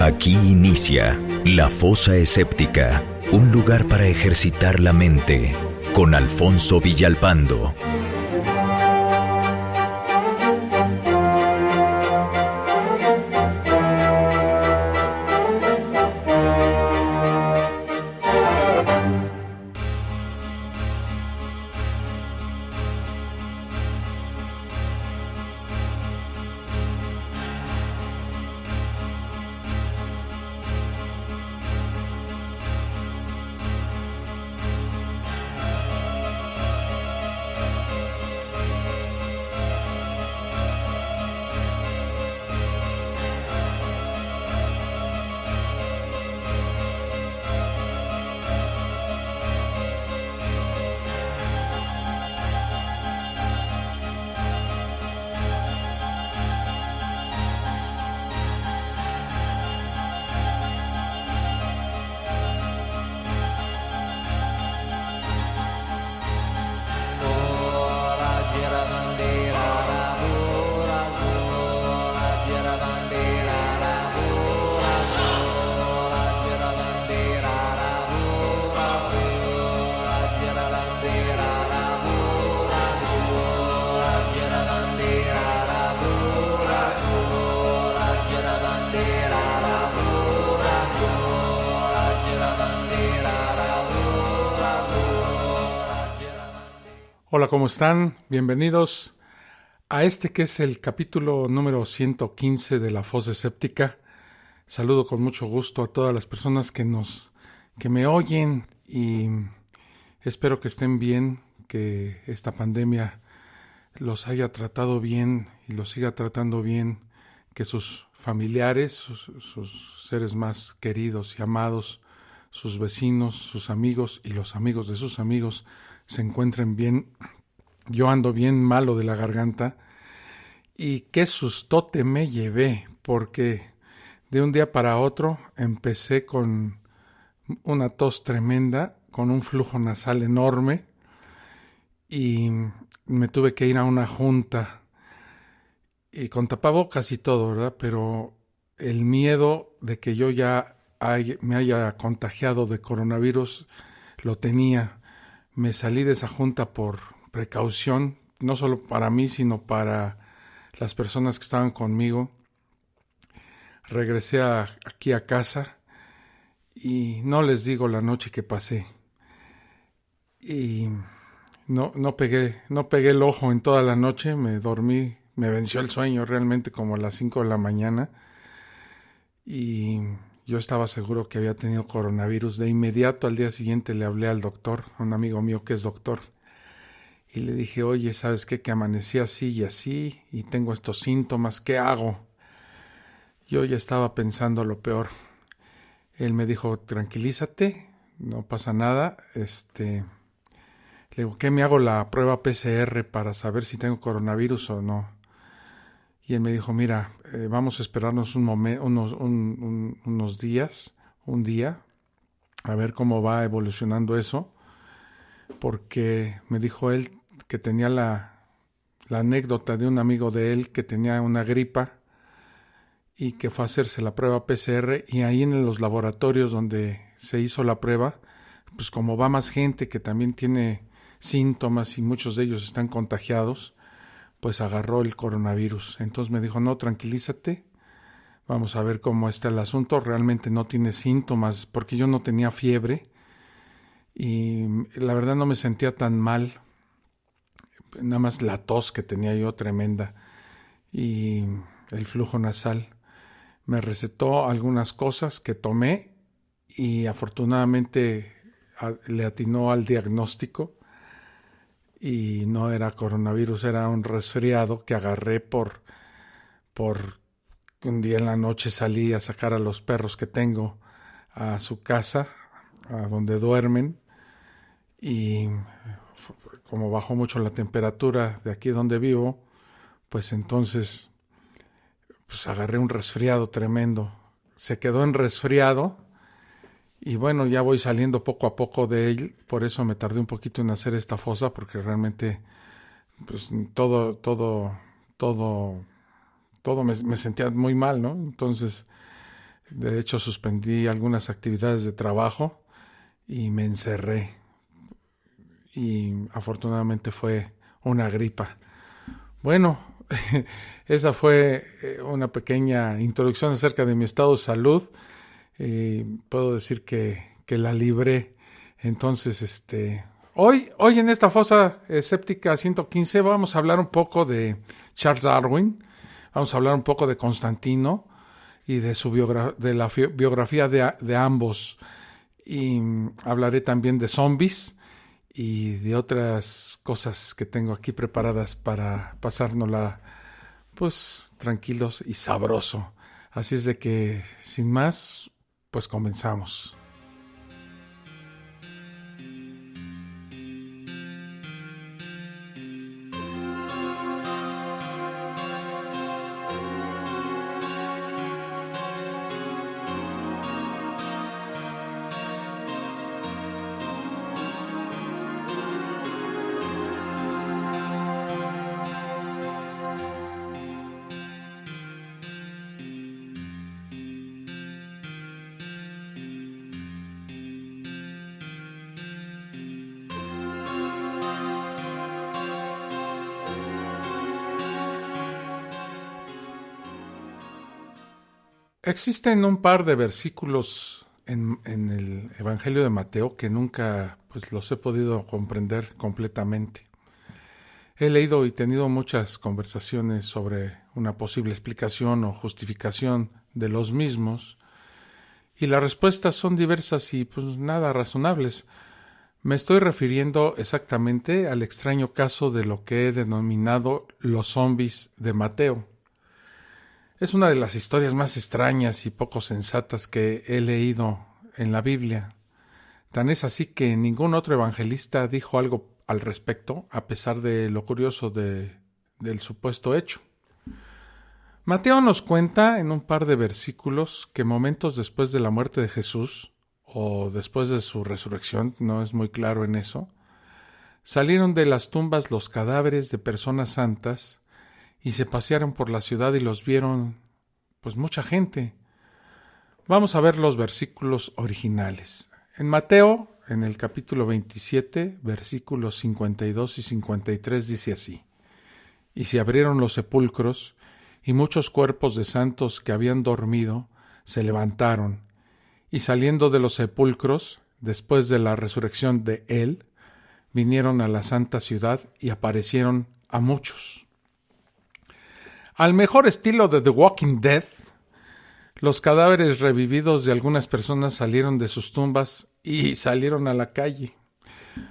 Aquí inicia La Fosa Escéptica, un lugar para ejercitar la mente, con Alfonso Villalpando. Hola, ¿cómo están? Bienvenidos a este que es el capítulo número 115 de La Fosa Escéptica. Saludo con mucho gusto a todas las personas que me oyen y espero que estén bien, que esta pandemia los haya tratado bien y los siga tratando bien, que sus familiares, sus seres más queridos y amados, sus vecinos, sus amigos y los amigos de sus amigos se encuentren bien. Yo ando bien malo de la garganta y qué sustote me llevé, porque de un día para otro empecé con una tos tremenda, con un flujo nasal enorme y me tuve que ir a una junta y con tapabocas y todo, ¿verdad? Pero el miedo de que yo ya me haya contagiado de coronavirus lo tenía. Me salí de esa junta por precaución, no solo para mí, sino para las personas que estaban conmigo. Regresé aquí a casa y no les digo la noche que pasé. Y no pegué el ojo en toda la noche, me dormí, me venció el sueño realmente como a las 5 de la mañana. Y yo estaba seguro que había tenido coronavirus. De inmediato al día siguiente le hablé al doctor, a un amigo mío que es doctor. Y le dije, oye, ¿sabes qué? Que amanecí así y así y tengo estos síntomas, ¿qué hago? Yo ya estaba pensando lo peor. Él me dijo, tranquilízate, no pasa nada. Le digo, ¿qué me hago la prueba PCR para saber si tengo coronavirus o no? Y él me dijo, mira, vamos a esperarnos unos días, un día, a ver cómo va evolucionando eso, porque me dijo él que tenía la anécdota de un amigo de él que tenía una gripa y que fue a hacerse la prueba PCR y ahí en los laboratorios donde se hizo la prueba, pues como va más gente que también tiene síntomas y muchos de ellos están contagiados, pues agarró el coronavirus. Entonces me dijo, no, tranquilízate, vamos a ver cómo está el asunto. Realmente no tiene síntomas, porque yo no tenía fiebre y la verdad no me sentía tan mal, nada más la tos que tenía yo tremenda y el flujo nasal. Me recetó algunas cosas que tomé y afortunadamente le atinó al diagnóstico. Y no era coronavirus, era un resfriado que agarré por un día en la noche salí a sacar a los perros que tengo a su casa, a donde duermen, y como bajó mucho la temperatura de aquí donde vivo, pues entonces agarré un resfriado tremendo. Se quedó en resfriado. Y bueno, ya voy saliendo poco a poco de él, por eso me tardé un poquito en hacer esta fosa, porque realmente pues todo me sentía muy mal, ¿no? Entonces De hecho, suspendí algunas actividades de trabajo y me encerré. Y afortunadamente fue una gripa. Bueno, esa fue una pequeña introducción acerca de mi estado de salud. Puedo decir que la libré. Entonces, hoy en esta fosa escéptica 115 vamos a hablar un poco de Charles Darwin. Vamos a hablar un poco de Constantino y de la biografía de ambos. Y hablaré también de zombies y de otras cosas que tengo aquí preparadas para pasárnosla pues tranquilos y sabroso. Así es de que, sin más, pues comenzamos. Existen un par de versículos en el Evangelio de Mateo que nunca pues los he podido comprender completamente. He leído y tenido muchas conversaciones sobre una posible explicación o justificación de los mismos, y las respuestas son diversas y pues nada razonables. Me estoy refiriendo exactamente al extraño caso de lo que he denominado los zombies de Mateo. Es una de las historias más extrañas y poco sensatas que he leído en la Biblia. Tan es así que ningún otro evangelista dijo algo al respecto, a pesar de lo curioso del supuesto hecho. Mateo nos cuenta en un par de versículos que momentos después de la muerte de Jesús, o después de su resurrección, no es muy claro en eso, salieron de las tumbas los cadáveres de personas santas y se pasearon por la ciudad y los vieron, pues mucha gente. Vamos a ver los versículos originales. En Mateo, en el capítulo 27, versículos 52 y 53 dice así: Y se abrieron los sepulcros, y muchos cuerpos de santos que habían dormido se levantaron, y saliendo de los sepulcros, después de la resurrección de él, vinieron a la santa ciudad y aparecieron a muchos. Al mejor estilo de The Walking Dead, los cadáveres revividos de algunas personas salieron de sus tumbas y salieron a la calle.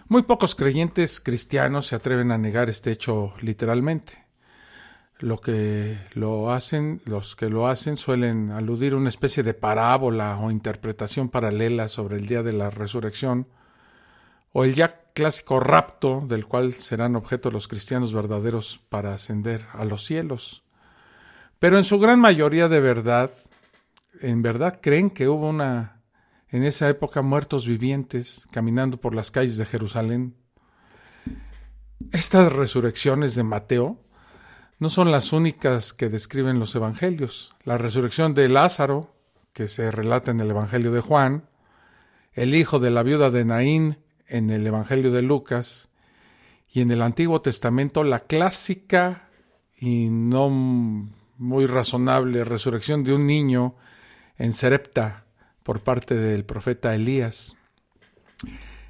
Muy pocos creyentes cristianos se atreven a negar este hecho literalmente. Los que lo hacen suelen aludir a una especie de parábola o interpretación paralela sobre el día de la resurrección, o el ya clásico rapto, del cual serán objeto los cristianos verdaderos para ascender a los cielos. Pero en su gran mayoría en verdad creen que hubo en esa época muertos vivientes caminando por las calles de Jerusalén. Estas resurrecciones de Mateo no son las únicas que describen los evangelios. La resurrección de Lázaro, que se relata en el Evangelio de Juan, el hijo de la viuda de Naín en el Evangelio de Lucas, y en el Antiguo Testamento la clásica y no muy razonable resurrección de un niño en Sarepta por parte del profeta Elías.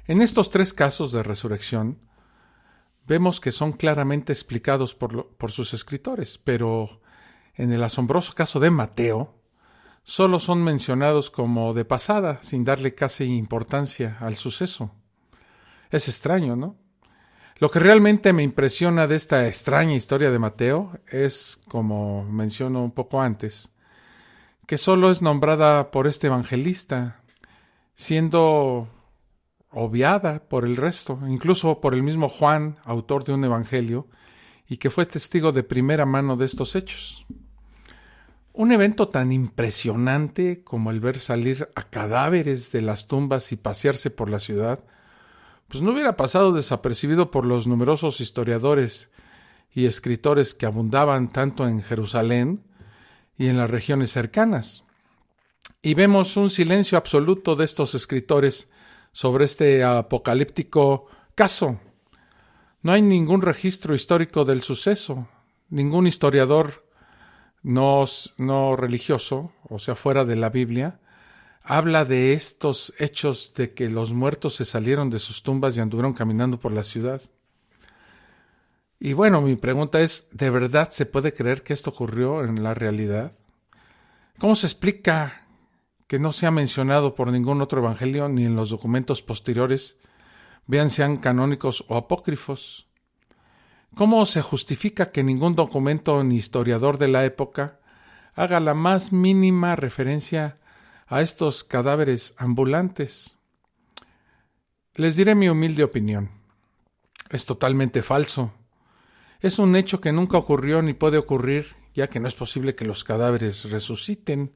En estos tres casos de resurrección vemos que son claramente explicados por sus escritores, pero en el asombroso caso de Mateo solo son mencionados como de pasada, sin darle casi importancia al suceso. Es extraño, ¿no? Lo que realmente me impresiona de esta extraña historia de Mateo es, como menciono un poco antes, que solo es nombrada por este evangelista, siendo obviada por el resto, incluso por el mismo Juan, autor de un evangelio, y que fue testigo de primera mano de estos hechos. Un evento tan impresionante como el ver salir a cadáveres de las tumbas y pasearse por la ciudad, pues no hubiera pasado desapercibido por los numerosos historiadores y escritores que abundaban tanto en Jerusalén y en las regiones cercanas. Y vemos un silencio absoluto de estos escritores sobre este apocalíptico caso. No hay ningún registro histórico del suceso. Ningún historiador no religioso, o sea, fuera de la Biblia, habla de estos hechos de que los muertos se salieron de sus tumbas y anduvieron caminando por la ciudad. Y bueno, mi pregunta es, ¿de verdad se puede creer que esto ocurrió en la realidad? ¿Cómo se explica que no se ha mencionado por ningún otro evangelio ni en los documentos posteriores, vean sean canónicos o apócrifos? ¿Cómo se justifica que ningún documento ni historiador de la época haga la más mínima referencia a estos cadáveres ambulantes? Les diré mi humilde opinión. Es totalmente falso. Es un hecho que nunca ocurrió ni puede ocurrir, ya que no es posible que los cadáveres resuciten,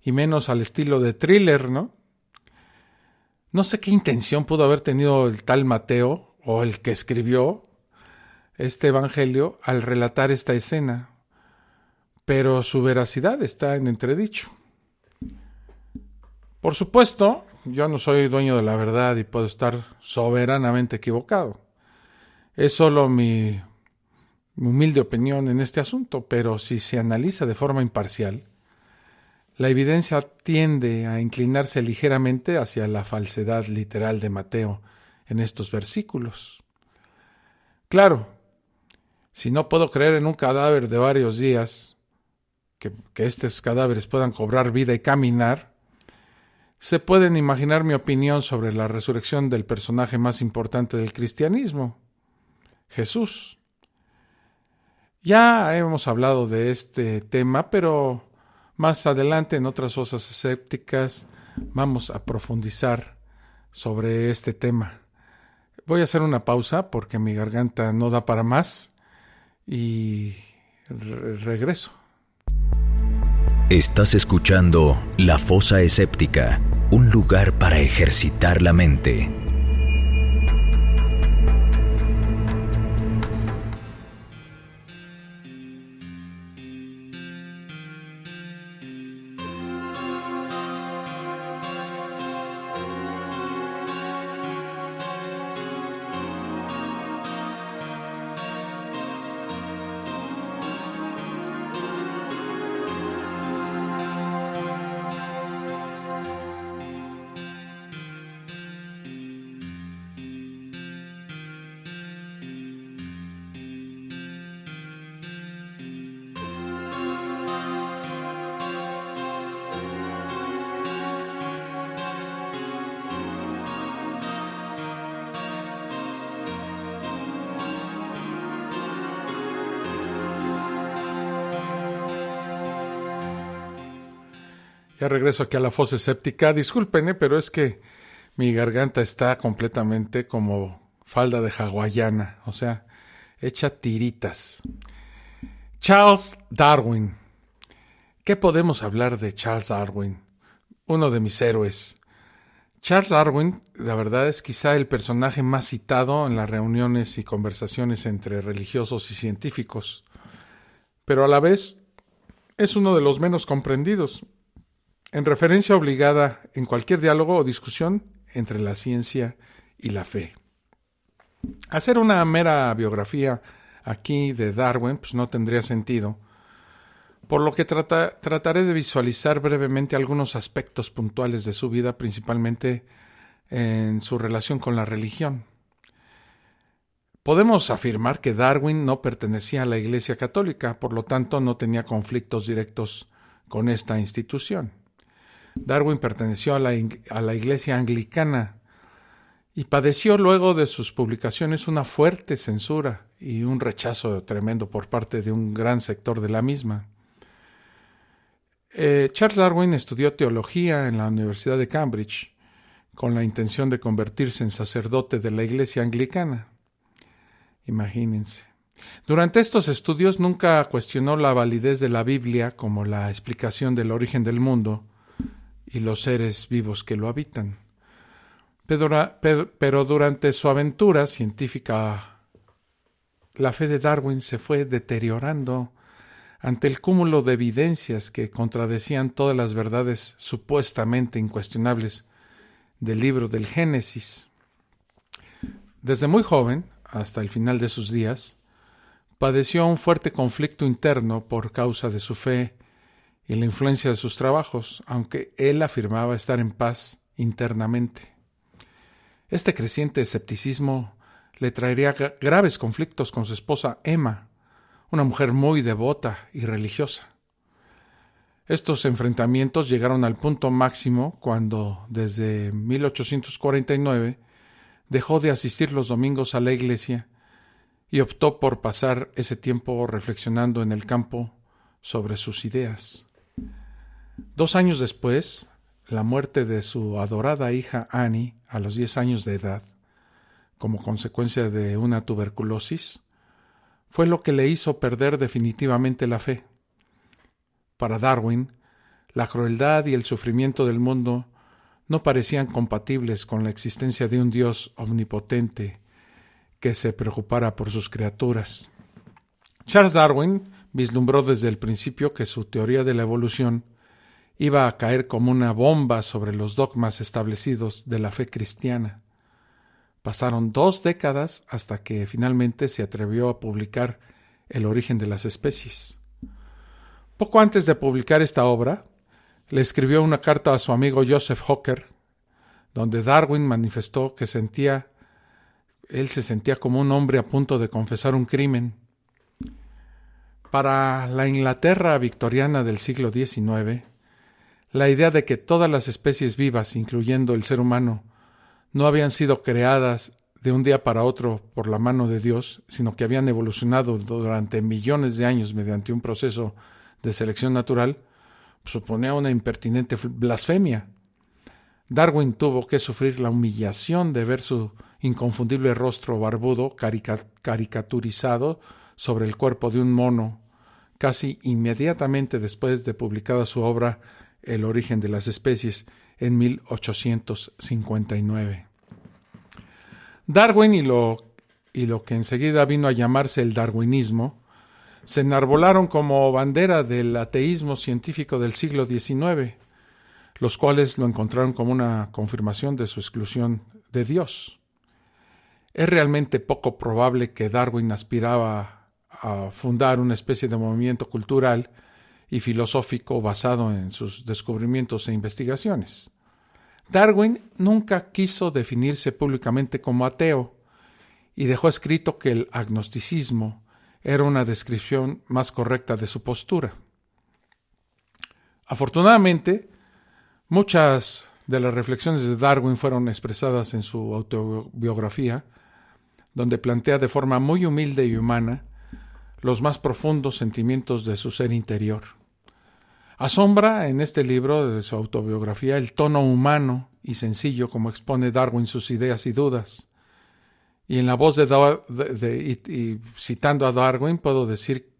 y menos al estilo de thriller, ¿no? No sé qué intención pudo haber tenido el tal Mateo, o el que escribió este evangelio, al relatar esta escena, pero su veracidad está en entredicho. Por supuesto, yo no soy dueño de la verdad y puedo estar soberanamente equivocado. Es solo mi humilde opinión en este asunto, pero si se analiza de forma imparcial, la evidencia tiende a inclinarse ligeramente hacia la falsedad literal de Mateo en estos versículos. Claro, si no puedo creer en un cadáver de varios días, que estos cadáveres puedan cobrar vida y caminar, se pueden imaginar mi opinión sobre la resurrección del personaje más importante del cristianismo, Jesús. Ya hemos hablado de este tema, pero más adelante en otras fosas escépticas vamos a profundizar sobre este tema. Voy a hacer una pausa porque mi garganta no da para más y regreso. Estás escuchando La Fosa Escéptica, un lugar para ejercitar la mente. Ya regreso aquí a la fosa escéptica. Disculpen, pero es que mi garganta está completamente como falda de hawaiana, o sea, hecha tiritas. Charles Darwin. ¿Qué podemos hablar de Charles Darwin? Uno de mis héroes. Charles Darwin, la verdad, es quizá el personaje más citado en las reuniones y conversaciones entre religiosos y científicos, pero a la vez es uno de los menos comprendidos, en referencia obligada en cualquier diálogo o discusión entre la ciencia y la fe. Hacer una mera biografía aquí de Darwin pues no tendría sentido, por lo que trataré de visualizar brevemente algunos aspectos puntuales de su vida, principalmente en su relación con la religión. Podemos afirmar que Darwin no pertenecía a la Iglesia Católica, por lo tanto no tenía conflictos directos con esta institución. Darwin perteneció a la Iglesia Anglicana y padeció luego de sus publicaciones una fuerte censura y un rechazo tremendo por parte de un gran sector de la misma. Charles Darwin estudió teología en la Universidad de Cambridge con la intención de convertirse en sacerdote de la Iglesia Anglicana. Imagínense. Durante estos estudios nunca cuestionó la validez de la Biblia como la explicación del origen del mundo y los seres vivos que lo habitan. Pero durante su aventura científica, la fe de Darwin se fue deteriorando ante el cúmulo de evidencias que contradecían todas las verdades supuestamente incuestionables del libro del Génesis. Desde muy joven, hasta el final de sus días, padeció un fuerte conflicto interno por causa de su fe y la influencia de sus trabajos, aunque él afirmaba estar en paz internamente. Este creciente escepticismo le traería graves conflictos con su esposa Emma, una mujer muy devota y religiosa. Estos enfrentamientos llegaron al punto máximo cuando, desde 1849, dejó de asistir los domingos a la iglesia y optó por pasar ese tiempo reflexionando en el campo sobre sus ideas. 2 años después, la muerte de su adorada hija Annie a los 10 años de edad, como consecuencia de una tuberculosis, fue lo que le hizo perder definitivamente la fe. Para Darwin, la crueldad y el sufrimiento del mundo no parecían compatibles con la existencia de un Dios omnipotente que se preocupara por sus criaturas. Charles Darwin vislumbró desde el principio que su teoría de la evolución iba a caer como una bomba sobre los dogmas establecidos de la fe cristiana. Pasaron 2 décadas hasta que finalmente se atrevió a publicar El origen de las especies. Poco antes de publicar esta obra, le escribió una carta a su amigo Joseph Hooker, donde Darwin manifestó que él se sentía como un hombre a punto de confesar un crimen. Para la Inglaterra victoriana del siglo XIX, la idea de que todas las especies vivas, incluyendo el ser humano, no habían sido creadas de un día para otro por la mano de Dios, sino que habían evolucionado durante millones de años mediante un proceso de selección natural, suponía una impertinente blasfemia. Darwin tuvo que sufrir la humillación de ver su inconfundible rostro barbudo caricaturizado sobre el cuerpo de un mono, casi inmediatamente después de publicada su obra El origen de las especies en 1859. Darwin y lo que enseguida vino a llamarse el darwinismo se enarbolaron como bandera del ateísmo científico del siglo XIX, los cuales lo encontraron como una confirmación de su exclusión de Dios. Es realmente poco probable que Darwin aspiraba a fundar una especie de movimiento cultural y filosófico basado en sus descubrimientos e investigaciones. Darwin nunca quiso definirse públicamente como ateo y dejó escrito que el agnosticismo era una descripción más correcta de su postura. Afortunadamente, muchas de las reflexiones de Darwin fueron expresadas en su autobiografía, donde plantea de forma muy humilde y humana los más profundos sentimientos de su ser interior. Asombra en este libro de su autobiografía el tono humano y sencillo como expone Darwin sus ideas y dudas. Y en la voz citando a Darwin puedo decir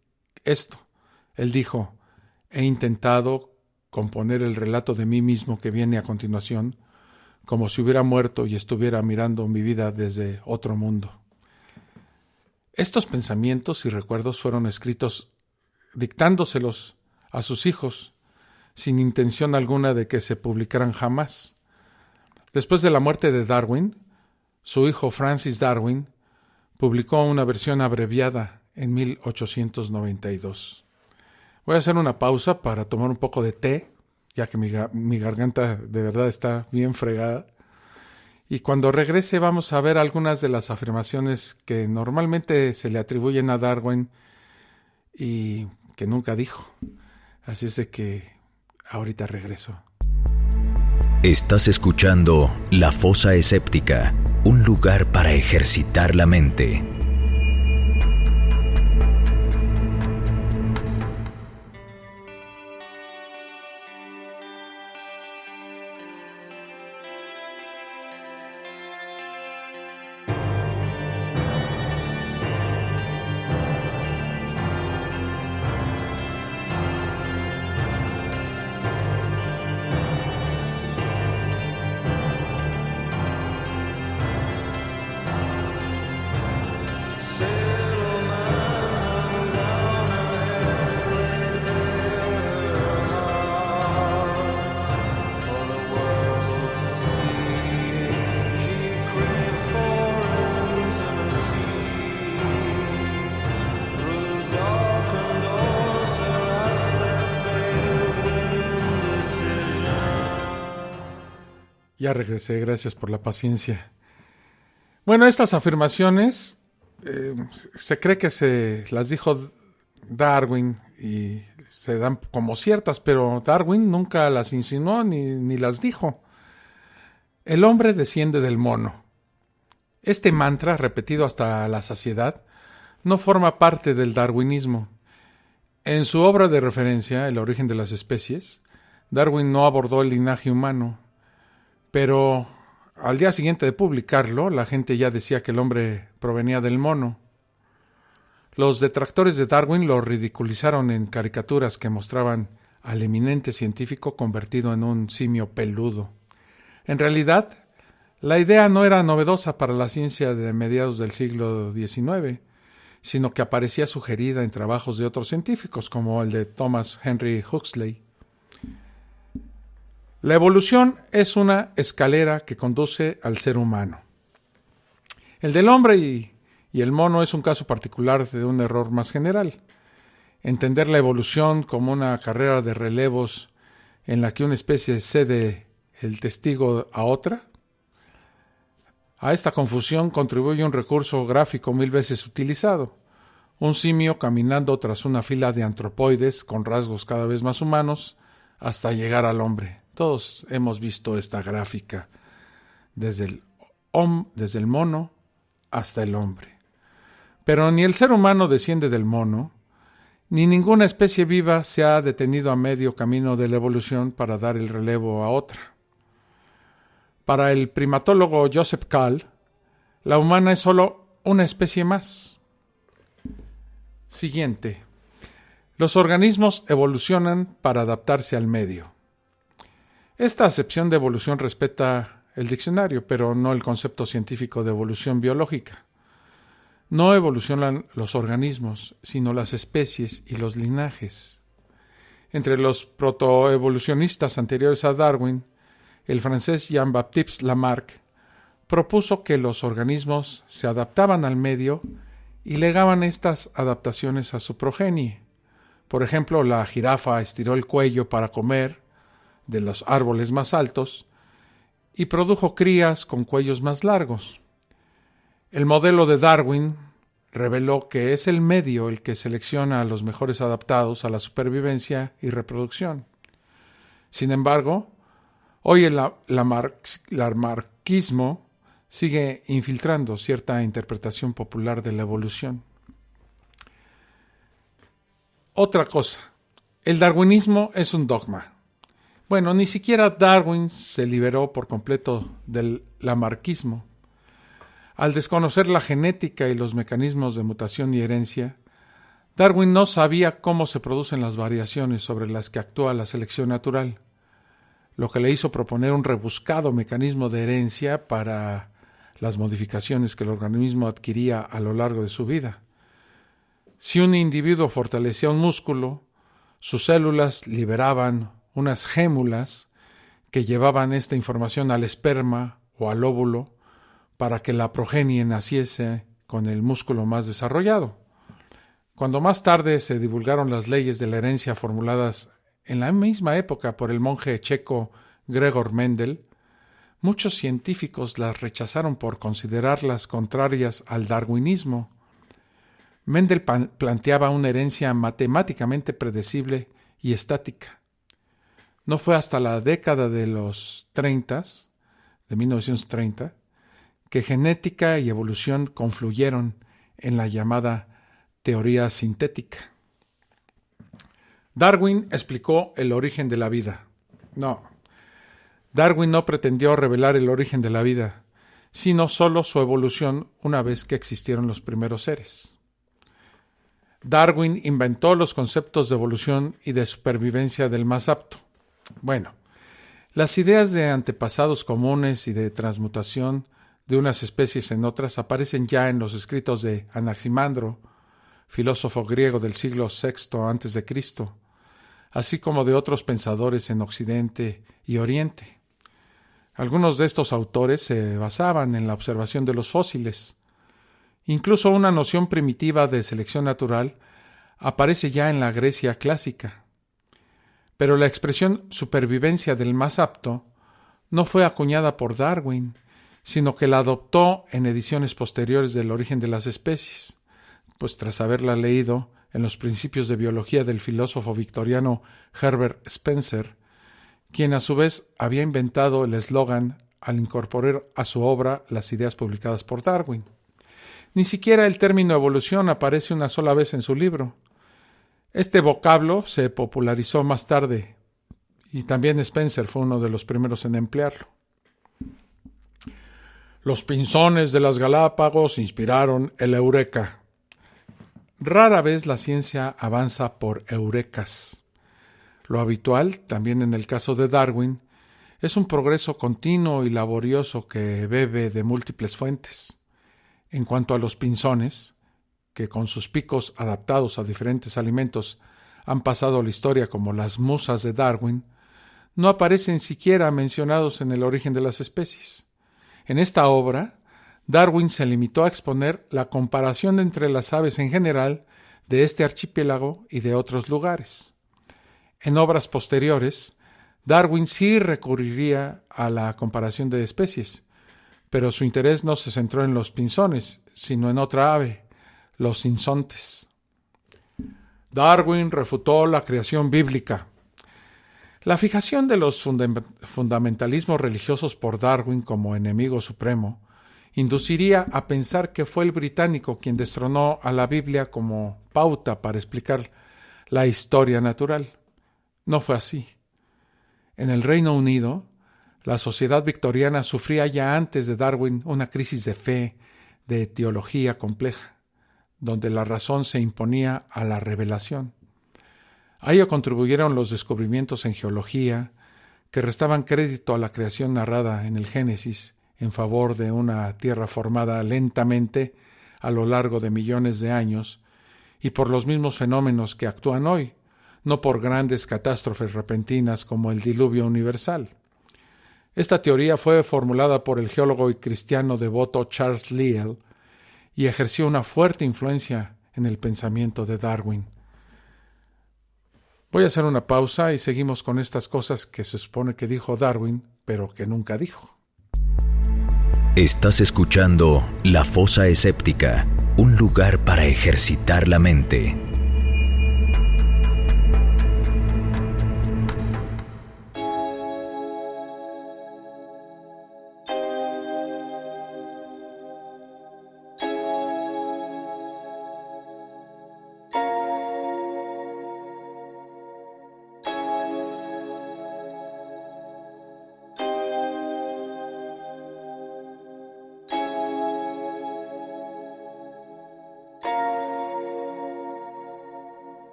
esto. Él dijo: he intentado componer el relato de mí mismo que viene a continuación, como si hubiera muerto y estuviera mirando mi vida desde otro mundo. Estos pensamientos y recuerdos fueron escritos dictándoselos a sus hijos, sin intención alguna de que se publicaran jamás. Después de la muerte de Darwin, su hijo Francis Darwin publicó una versión abreviada en 1892. Voy a hacer una pausa para tomar un poco de té, ya que mi garganta de verdad está bien fregada. Y cuando regrese vamos a ver algunas de las afirmaciones que normalmente se le atribuyen a Darwin y que nunca dijo. Así es de que ahorita regreso. Estás escuchando La Fosa Escéptica, un lugar para ejercitar la mente. Ya regresé, gracias por la paciencia. Bueno, estas afirmaciones se cree que se las dijo Darwin y se dan como ciertas, pero Darwin nunca las insinuó ni las dijo. El hombre desciende del mono. Este mantra, repetido hasta la saciedad, no forma parte del darwinismo. En su obra de referencia, El origen de las especies, Darwin no abordó el linaje humano, pero al día siguiente de publicarlo, la gente ya decía que el hombre provenía del mono. Los detractores de Darwin lo ridiculizaron en caricaturas que mostraban al eminente científico convertido en un simio peludo. En realidad, la idea no era novedosa para la ciencia de mediados del siglo XIX, sino que aparecía sugerida en trabajos de otros científicos, como el de Thomas Henry Huxley. La evolución es una escalera que conduce al ser humano. El del hombre y el mono es un caso particular de un error más general. Entender la evolución como una carrera de relevos en la que una especie cede el testigo a otra. A esta confusión contribuye un recurso gráfico 1000 veces utilizado. Un simio caminando tras una fila de antropoides con rasgos cada vez más humanos hasta llegar al hombre. Todos hemos visto esta gráfica, desde el mono hasta el hombre. Pero ni el ser humano desciende del mono, ni ninguna especie viva se ha detenido a medio camino de la evolución para dar el relevo a otra. Para el primatólogo Joseph Kahl, la humana es solo una especie más. Siguiente. Los organismos evolucionan para adaptarse al medio. Esta acepción de evolución respeta el diccionario, pero no el concepto científico de evolución biológica. No evolucionan los organismos, sino las especies y los linajes. Entre los protoevolucionistas anteriores a Darwin, el francés Jean-Baptiste Lamarck propuso que los organismos se adaptaban al medio y legaban estas adaptaciones a su progenie. Por ejemplo, la jirafa estiró el cuello para comer de los árboles más altos y produjo crías con cuellos más largos. El modelo de Darwin reveló que es el medio el que selecciona a los mejores adaptados a la supervivencia y reproducción. Sin embargo, hoy el lamarckismo sigue infiltrando cierta interpretación popular de la evolución. Otra cosa, el darwinismo es un dogma. Bueno, ni siquiera Darwin se liberó por completo del lamarckismo. Al desconocer la genética y los mecanismos de mutación y herencia, Darwin no sabía cómo se producen las variaciones sobre las que actúa la selección natural, lo que le hizo proponer un rebuscado mecanismo de herencia para las modificaciones que el organismo adquiría a lo largo de su vida. Si un individuo fortalecía un músculo, sus células liberaban unas gémulas que llevaban esta información al esperma o al óvulo para que la progenie naciese con el músculo más desarrollado. Cuando más tarde se divulgaron las leyes de la herencia formuladas en la misma época por el monje checo Gregor Mendel, muchos científicos las rechazaron por considerarlas contrarias al darwinismo. Mendel planteaba una herencia matemáticamente predecible y estática. No fue hasta la década de los 30, de 1930, que genética y evolución confluyeron en la llamada teoría sintética. Darwin explicó el origen de la vida. No, Darwin no pretendió revelar el origen de la vida, sino solo su evolución una vez que existieron los primeros seres. Darwin inventó los conceptos de evolución y de supervivencia del más apto. Bueno, las ideas de antepasados comunes y de transmutación de unas especies en otras aparecen ya en los escritos de Anaximandro, filósofo griego del siglo VI a.C., así como de otros pensadores en Occidente y Oriente. Algunos de estos autores se basaban en la observación de los fósiles. Incluso una noción primitiva de selección natural aparece ya en la Grecia clásica. Pero la expresión supervivencia del más apto no fue acuñada por Darwin, sino que la adoptó en ediciones posteriores del Origen de las Especies, pues tras haberla leído en los Principios de Biología del filósofo victoriano Herbert Spencer, quien a su vez había inventado el eslogan al incorporar a su obra las ideas publicadas por Darwin. Ni siquiera el término evolución aparece una sola vez en su libro. Este vocablo se popularizó más tarde y también Spencer fue uno de los primeros en emplearlo. Los pinzones de las Galápagos inspiraron el eureka. Rara vez la ciencia avanza por eurekas. Lo habitual, también en el caso de Darwin, es un progreso continuo y laborioso que bebe de múltiples fuentes. En cuanto a los pinzones, que con sus picos adaptados a diferentes alimentos han pasado a la historia como las musas de Darwin, no aparecen siquiera mencionados en el Origen de las Especies. En esta obra, Darwin se limitó a exponer la comparación entre las aves en general de este archipiélago y de otros lugares. En obras posteriores, Darwin sí recurriría a la comparación de especies, pero su interés no se centró en los pinzones, sino en otra ave, los sinsontes. Darwin refutó la creación bíblica. La fijación de los fundamentalismos religiosos por Darwin como enemigo supremo induciría a pensar que fue el británico quien destronó a la Biblia como pauta para explicar la historia natural. No fue así. En el Reino Unido, la sociedad victoriana sufría ya antes de Darwin una crisis de fe, de teología compleja, donde la razón se imponía a la revelación. A ello contribuyeron los descubrimientos en geología, que restaban crédito a la creación narrada en el Génesis en favor de una tierra formada lentamente a lo largo de millones de años y por los mismos fenómenos que actúan hoy, no por grandes catástrofes repentinas como el diluvio universal. Esta teoría fue formulada por el geólogo y cristiano devoto Charles Lyell y ejerció una fuerte influencia en el pensamiento de Darwin. Voy a hacer una pausa y seguimos con estas cosas que se supone que dijo Darwin, pero que nunca dijo. Estás escuchando La Fosa Escéptica, un lugar para ejercitar la mente.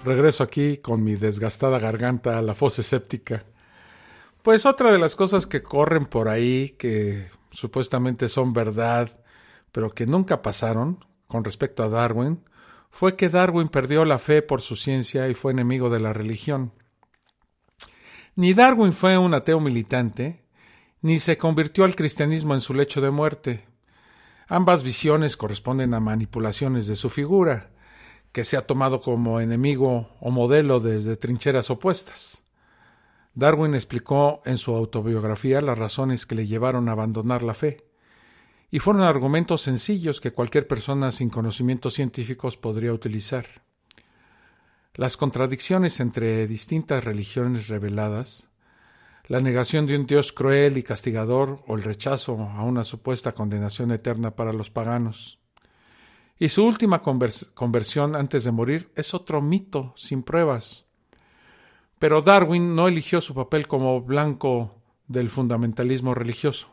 Regreso aquí con mi desgastada garganta a la fosa escéptica. Pues otra de las cosas que corren por ahí, que supuestamente son verdad, pero que nunca pasaron con respecto a Darwin, fue que Darwin perdió la fe por su ciencia y fue enemigo de la religión. Ni Darwin fue un ateo militante, ni se convirtió al cristianismo en su lecho de muerte. Ambas visiones corresponden a manipulaciones de su figura, que se ha tomado como enemigo o modelo desde trincheras opuestas. Darwin explicó en su autobiografía las razones que le llevaron a abandonar la fe, y fueron argumentos sencillos que cualquier persona sin conocimientos científicos podría utilizar. Las contradicciones entre distintas religiones reveladas, la negación de un Dios cruel y castigador o el rechazo a una supuesta condenación eterna para los paganos. Y su última conversión antes de morir es otro mito sin pruebas. Pero Darwin no eligió su papel como blanco del fundamentalismo religioso.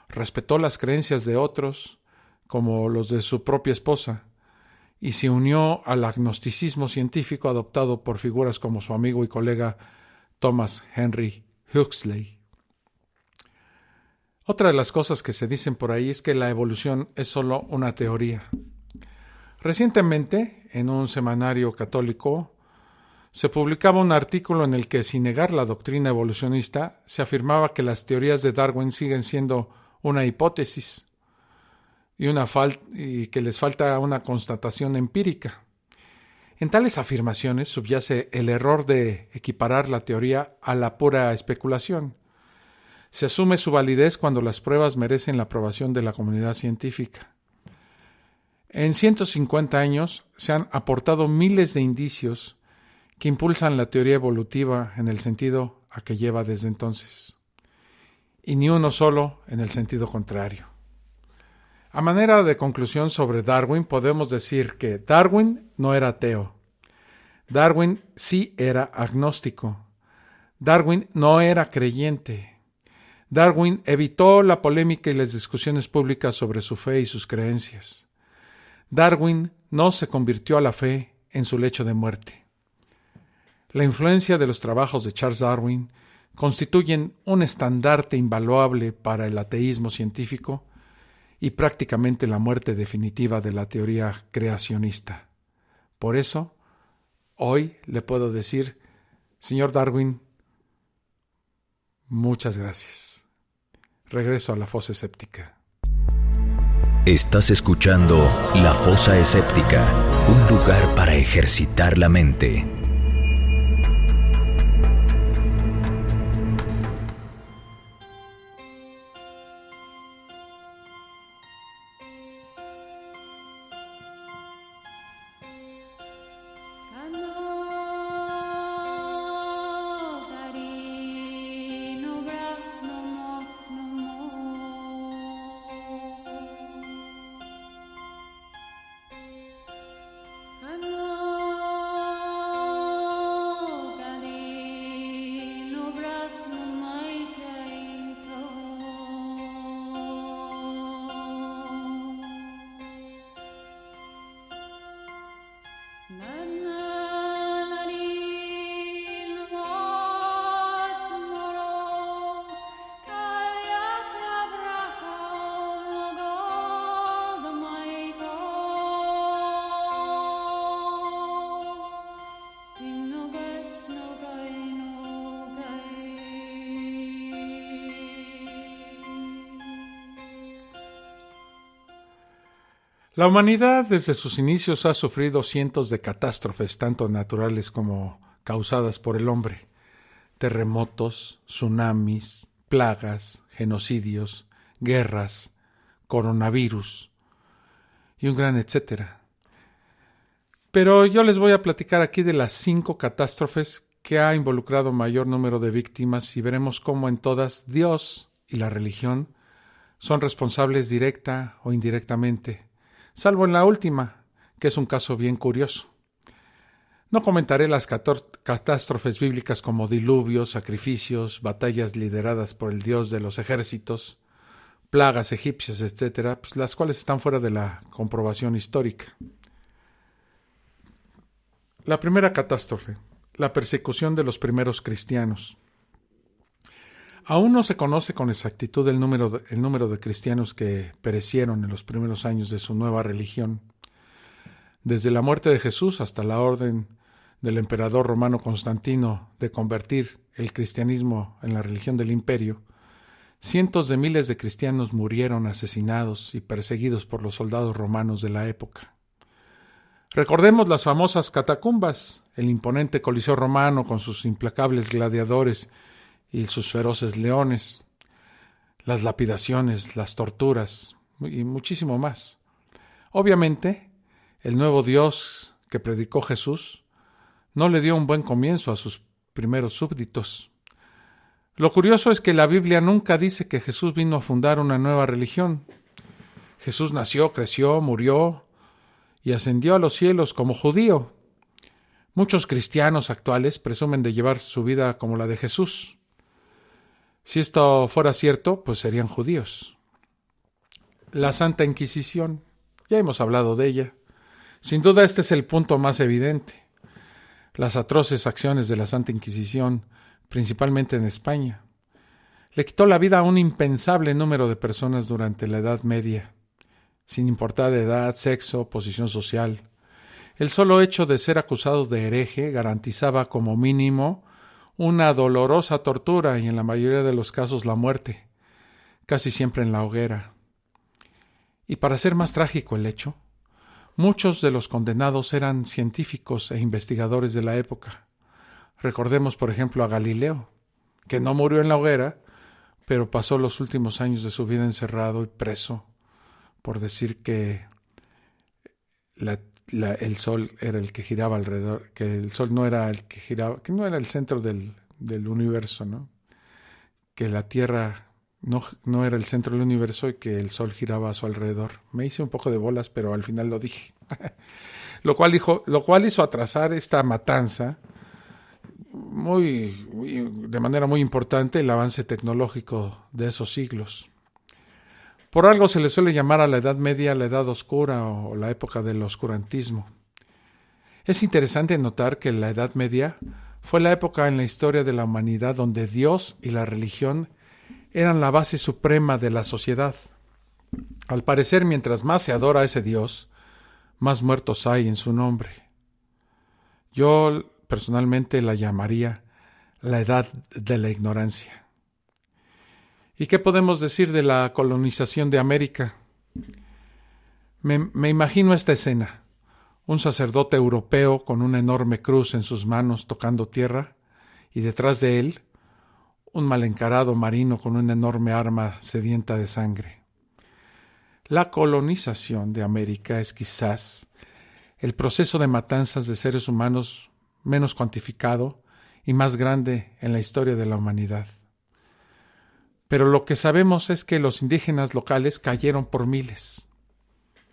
Respetó las creencias de otros, como los de su propia esposa, y se unió al agnosticismo científico adoptado por figuras como su amigo y colega Thomas Henry Huxley. Otra de las cosas que se dicen por ahí es que la evolución es solo una teoría. Recientemente, en un semanario católico, se publicaba un artículo en el que, sin negar la doctrina evolucionista, se afirmaba que las teorías de Darwin siguen siendo una hipótesis y que les falta una constatación empírica. En tales afirmaciones subyace el error de equiparar la teoría a la pura especulación. Se asume su validez cuando las pruebas merecen la aprobación de la comunidad científica. En 150 años se han aportado miles de indicios que impulsan la teoría evolutiva en el sentido a que lleva desde entonces, y ni uno solo en el sentido contrario. A manera de conclusión sobre Darwin, podemos decir que Darwin no era ateo. Darwin sí era agnóstico. Darwin no era creyente. Darwin evitó la polémica y las discusiones públicas sobre su fe y sus creencias. Darwin no se convirtió a la fe en su lecho de muerte. La influencia de los trabajos de Charles Darwin constituyen un estandarte invaluable para el ateísmo científico y prácticamente la muerte definitiva de la teoría creacionista. Por eso, hoy le puedo decir, señor Darwin, muchas gracias. Regreso a la fosa escéptica. Estás escuchando La Fosa Escéptica, un lugar para ejercitar la mente. La humanidad desde sus inicios ha sufrido cientos de catástrofes, tanto naturales como causadas por el hombre. Terremotos, tsunamis, plagas, genocidios, guerras, coronavirus y un gran etcétera. Pero yo les voy a platicar aquí de las 5 catástrofes que ha involucrado mayor número de víctimas y veremos cómo en todas Dios y la religión son responsables directa o indirectamente, salvo en la última, que es un caso bien curioso. No comentaré las catástrofes bíblicas como diluvios, sacrificios, batallas lideradas por el Dios de los ejércitos, plagas egipcias, etc., las cuales están fuera de la comprobación histórica. La primera catástrofe, la persecución de los primeros cristianos. Aún no se conoce con exactitud el número de cristianos que perecieron en los primeros años de su nueva religión. Desde la muerte de Jesús hasta la orden del emperador romano Constantino de convertir el cristianismo en la religión del imperio, cientos de miles de cristianos murieron asesinados y perseguidos por los soldados romanos de la época. Recordemos las famosas catacumbas, el imponente coliseo romano con sus implacables gladiadores y sus feroces leones, las lapidaciones, las torturas y muchísimo más. Obviamente, el nuevo Dios que predicó Jesús no le dio un buen comienzo a sus primeros súbditos. Lo curioso es que la Biblia nunca dice que Jesús vino a fundar una nueva religión. Jesús nació, creció, murió y ascendió a los cielos como judío. Muchos cristianos actuales presumen de llevar su vida como la de Jesús. Si esto fuera cierto, pues serían judíos. La Santa Inquisición, ya hemos hablado de ella. Sin duda este es el punto más evidente. Las atroces acciones de la Santa Inquisición principalmente en España. Le quitó la vida a un impensable número de personas durante la Edad Media, sin importar edad, sexo, posición social. El solo hecho de ser acusado de hereje garantizaba como mínimo una dolorosa tortura y en la mayoría de los casos la muerte, casi siempre en la hoguera. Y para ser más trágico el hecho, muchos de los condenados eran científicos e investigadores de la época. Recordemos, por ejemplo, a Galileo, que no murió en la hoguera, pero pasó los últimos años de su vida encerrado y preso por decir que el Sol era el que giraba alrededor, que el Sol no era el que giraba, que no era el centro del universo, ¿no? Que la Tierra no era el centro del universo y que el Sol giraba a su alrededor. Me hice un poco de bolas, pero al final lo dije. lo cual hizo atrasar esta matanza de manera muy importante el avance tecnológico de esos siglos. Por algo se le suele llamar a la Edad Media la Edad Oscura o la época del oscurantismo. Es interesante notar que la Edad Media fue la época en la historia de la humanidad donde Dios y la religión eran la base suprema de la sociedad. Al parecer, mientras más se adora a ese Dios, más muertos hay en su nombre. Yo personalmente la llamaría la Edad de la Ignorancia. ¿Y qué podemos decir de la colonización de América? Me imagino esta escena. Un sacerdote europeo con una enorme cruz en sus manos tocando tierra y detrás de él un mal encarado marino con una enorme arma sedienta de sangre. La colonización de América es quizás el proceso de matanzas de seres humanos menos cuantificado y más grande en la historia de la humanidad. Pero lo que sabemos es que los indígenas locales cayeron por miles,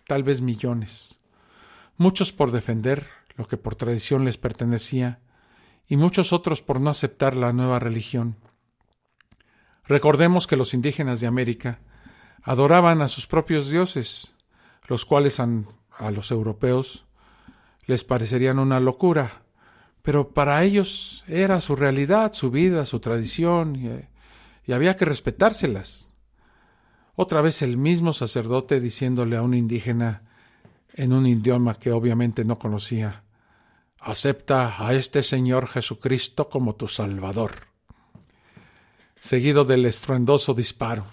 tal vez millones, muchos por defender lo que por tradición les pertenecía y muchos otros por no aceptar la nueva religión. Recordemos que los indígenas de América adoraban a sus propios dioses, los cuales a los europeos les parecerían una locura, pero para ellos era su realidad, su vida, su tradición, y había que respetárselas. Otra vez el mismo sacerdote diciéndole a un indígena en un idioma que obviamente no conocía: acepta a este Señor Jesucristo como tu Salvador. Seguido del estruendoso disparo.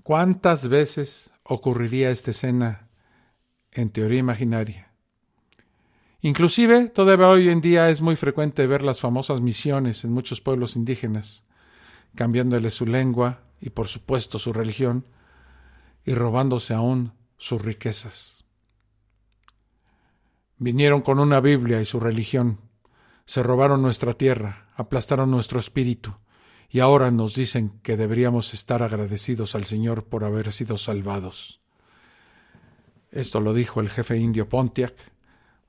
¿Cuántas veces ocurriría esta escena en teoría imaginaria? Inclusive, todavía hoy en día es muy frecuente ver las famosas misiones en muchos pueblos indígenas, cambiándole su lengua y por supuesto su religión, y robándose aún sus riquezas. Vinieron con una Biblia y su religión, se robaron nuestra tierra, aplastaron nuestro espíritu, y ahora nos dicen que deberíamos estar agradecidos al Señor por haber sido salvados. Esto lo dijo el jefe indio Pontiac,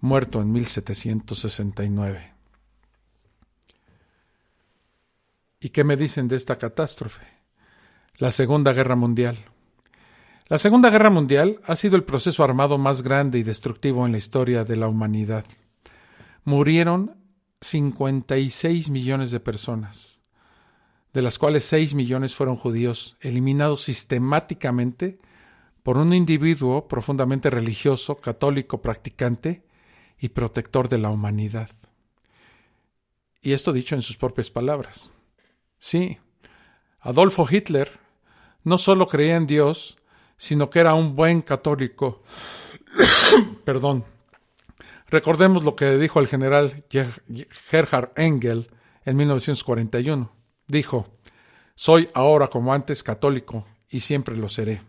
muerto en 1769. ¿Y qué me dicen de esta catástrofe? La Segunda Guerra Mundial. La Segunda Guerra Mundial ha sido el proceso armado más grande y destructivo en la historia de la humanidad. Murieron 56 millones de personas, de las cuales 6 millones fueron judíos, eliminados sistemáticamente por un individuo profundamente religioso, católico practicante y protector de la humanidad. Y esto dicho en sus propias palabras. Sí, Adolfo Hitler no solo creía en Dios, sino que era un buen católico. Perdón. Recordemos lo que dijo el general Gerhard Engel en 1941. Dijo: soy ahora como antes católico y siempre lo seré.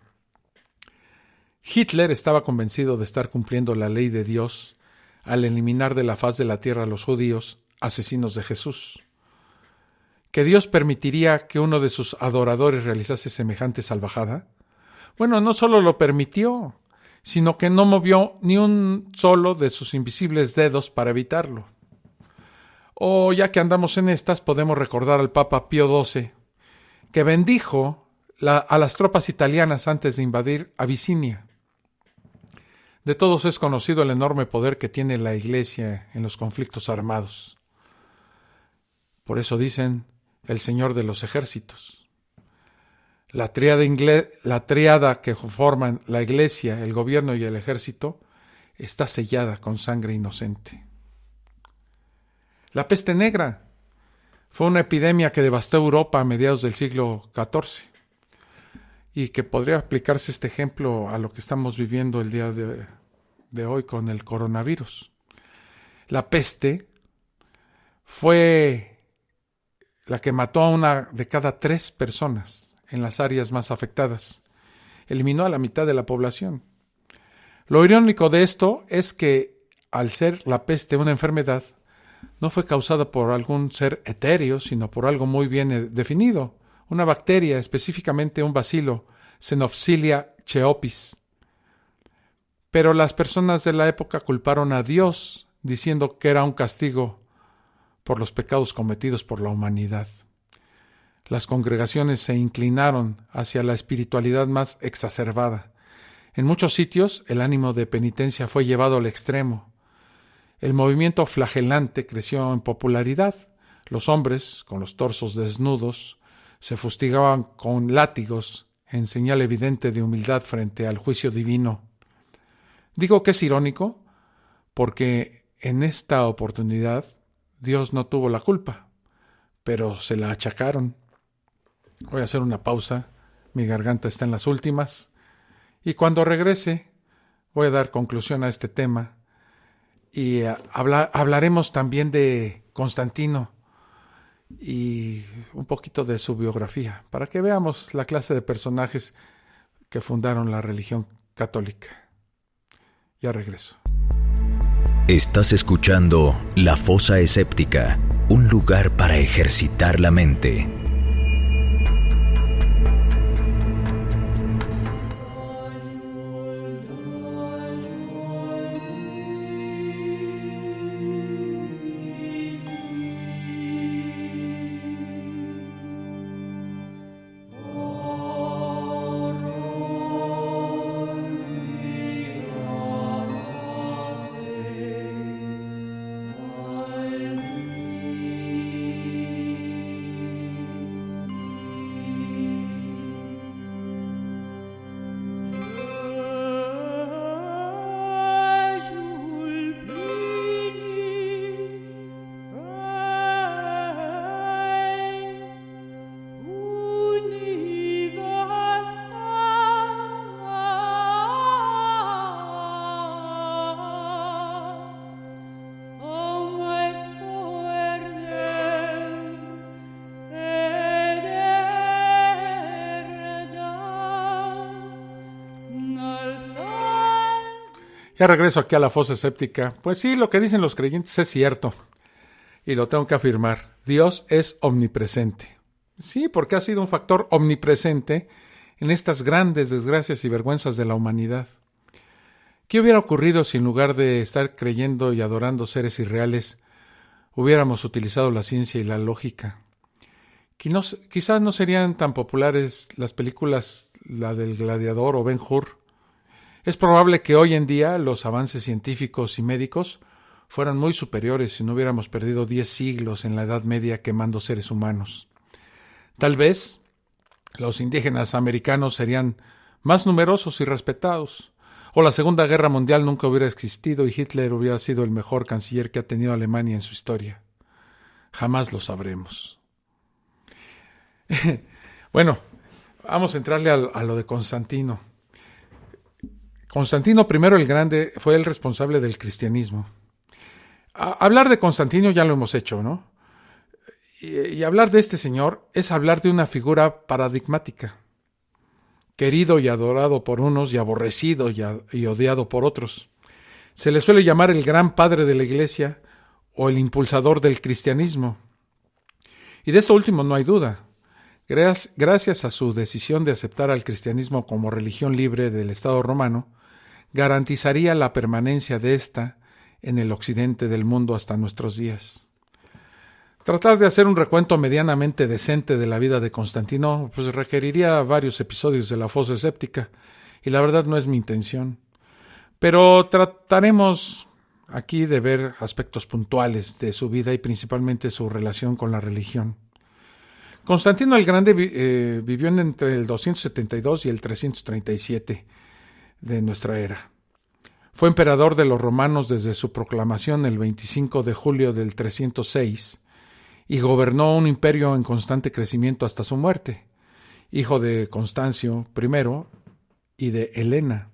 Hitler estaba convencido de estar cumpliendo la ley de Dios al eliminar de la faz de la tierra a los judíos, asesinos de Jesús. ¿Que Dios permitiría que uno de sus adoradores realizase semejante salvajada? Bueno, no solo lo permitió, sino que no movió ni un solo de sus invisibles dedos para evitarlo. O ya que andamos en estas, podemos recordar al Papa Pío XII, que bendijo a las tropas italianas antes de invadir Abisinia. De todos es conocido el enorme poder que tiene la Iglesia en los conflictos armados. Por eso dicen el Señor de los ejércitos. La tríada que forman la iglesia, el gobierno y el ejército está sellada con sangre inocente. La peste negra fue una epidemia que devastó Europa a mediados del siglo XIV y que podría aplicarse este ejemplo a lo que estamos viviendo el día de hoy con el coronavirus. La peste fue la que mató a 1 de cada 3 personas en las áreas más afectadas. Eliminó a la mitad de la población. Lo irónico de esto es que, al ser la peste una enfermedad, no fue causada por algún ser etéreo, sino por algo muy bien definido, una bacteria, específicamente un bacilo, Xenopsilia cheopis. Pero las personas de la época culparon a Dios, diciendo que era un castigo por los pecados cometidos por la humanidad. Las congregaciones se inclinaron hacia la espiritualidad más exacerbada. En muchos sitios el ánimo de penitencia fue llevado al extremo. El movimiento flagelante creció en popularidad. Los hombres, con los torsos desnudos, se fustigaban con látigos en señal evidente de humildad frente al juicio divino. Digo que es irónico porque en esta oportunidad Dios no tuvo la culpa, pero se la achacaron. Voy a hacer una pausa, mi garganta está en las últimas, y cuando regrese voy a dar conclusión a este tema y hablaremos también de Constantino y un poquito de su biografía, para que veamos la clase de personajes que fundaron la religión católica. Ya regreso. Estás escuchando La Fosa Escéptica, un lugar para ejercitar la mente. Ya regreso aquí a la fosa escéptica. Pues sí, lo que dicen los creyentes es cierto. Y lo tengo que afirmar. Dios es omnipresente. Sí, porque ha sido un factor omnipresente en estas grandes desgracias y vergüenzas de la humanidad. ¿Qué hubiera ocurrido si en lugar de estar creyendo y adorando seres irreales, hubiéramos utilizado la ciencia y la lógica? Quizás no serían tan populares las películas, la del Gladiador o Ben-Hur. Es probable que hoy en día los avances científicos y médicos fueran muy superiores si no hubiéramos perdido 10 siglos en la Edad Media quemando seres humanos. Tal vez los indígenas americanos serían más numerosos y respetados, o la Segunda Guerra Mundial nunca hubiera existido y Hitler hubiera sido el mejor canciller que ha tenido Alemania en su historia. Jamás lo sabremos. Bueno, vamos a entrarle a lo de Constantino. Constantino I el Grande fue el responsable del cristianismo. Hablar de Constantino ya lo hemos hecho, ¿no? Y hablar de este señor es hablar de una figura paradigmática, querido y adorado por unos y aborrecido y odiado por otros. Se le suele llamar el gran padre de la Iglesia o el impulsador del cristianismo. Y de esto último no hay duda. Gracias a su decisión de aceptar al cristianismo como religión libre del Estado romano, garantizaría la permanencia de ésta en el occidente del mundo hasta nuestros días. Tratar de hacer un recuento medianamente decente de la vida de Constantino pues requeriría varios episodios de la fosa escéptica, y la verdad no es mi intención. Pero trataremos aquí de ver aspectos puntuales de su vida y principalmente su relación con la religión. Constantino el Grande vivió entre el 272 y el 337 de nuestra era. Fue emperador de los romanos desde su proclamación el 25 de julio del 306 y gobernó un imperio en constante crecimiento hasta su muerte, hijo de Constancio I y de Helena.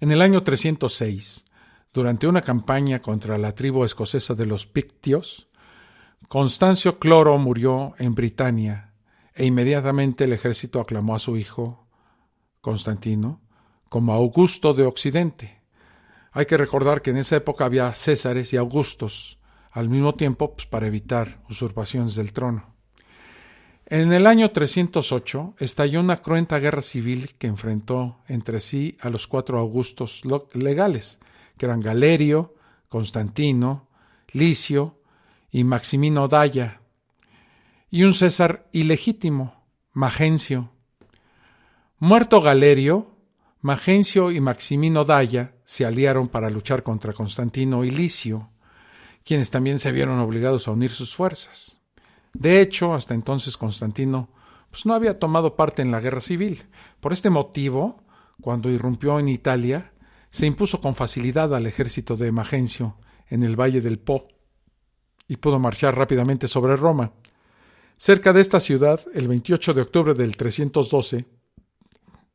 En el año 306, durante una campaña contra la tribu escocesa de los Pictios, Constancio Cloro murió en Britania e inmediatamente el ejército aclamó a su hijo, Constantino, como Augusto de Occidente. Hay que recordar que en esa época había Césares y Augustos, al mismo tiempo para evitar usurpaciones del trono. En el año 308 estalló una cruenta guerra civil que enfrentó entre sí a los 4 Augustos legales, que eran Galerio, Constantino, Licio y Maximino Dacia, y un César ilegítimo, Magencio. Muerto Galerio, Magencio y Maximino Dacia se aliaron para luchar contra Constantino y Licio, quienes también se vieron obligados a unir sus fuerzas. De hecho, hasta entonces Constantino no había tomado parte en la guerra civil. Por este motivo, cuando irrumpió en Italia, se impuso con facilidad al ejército de Magencio en el Valle del Po y pudo marchar rápidamente sobre Roma. Cerca de esta ciudad, el 28 de octubre del 312,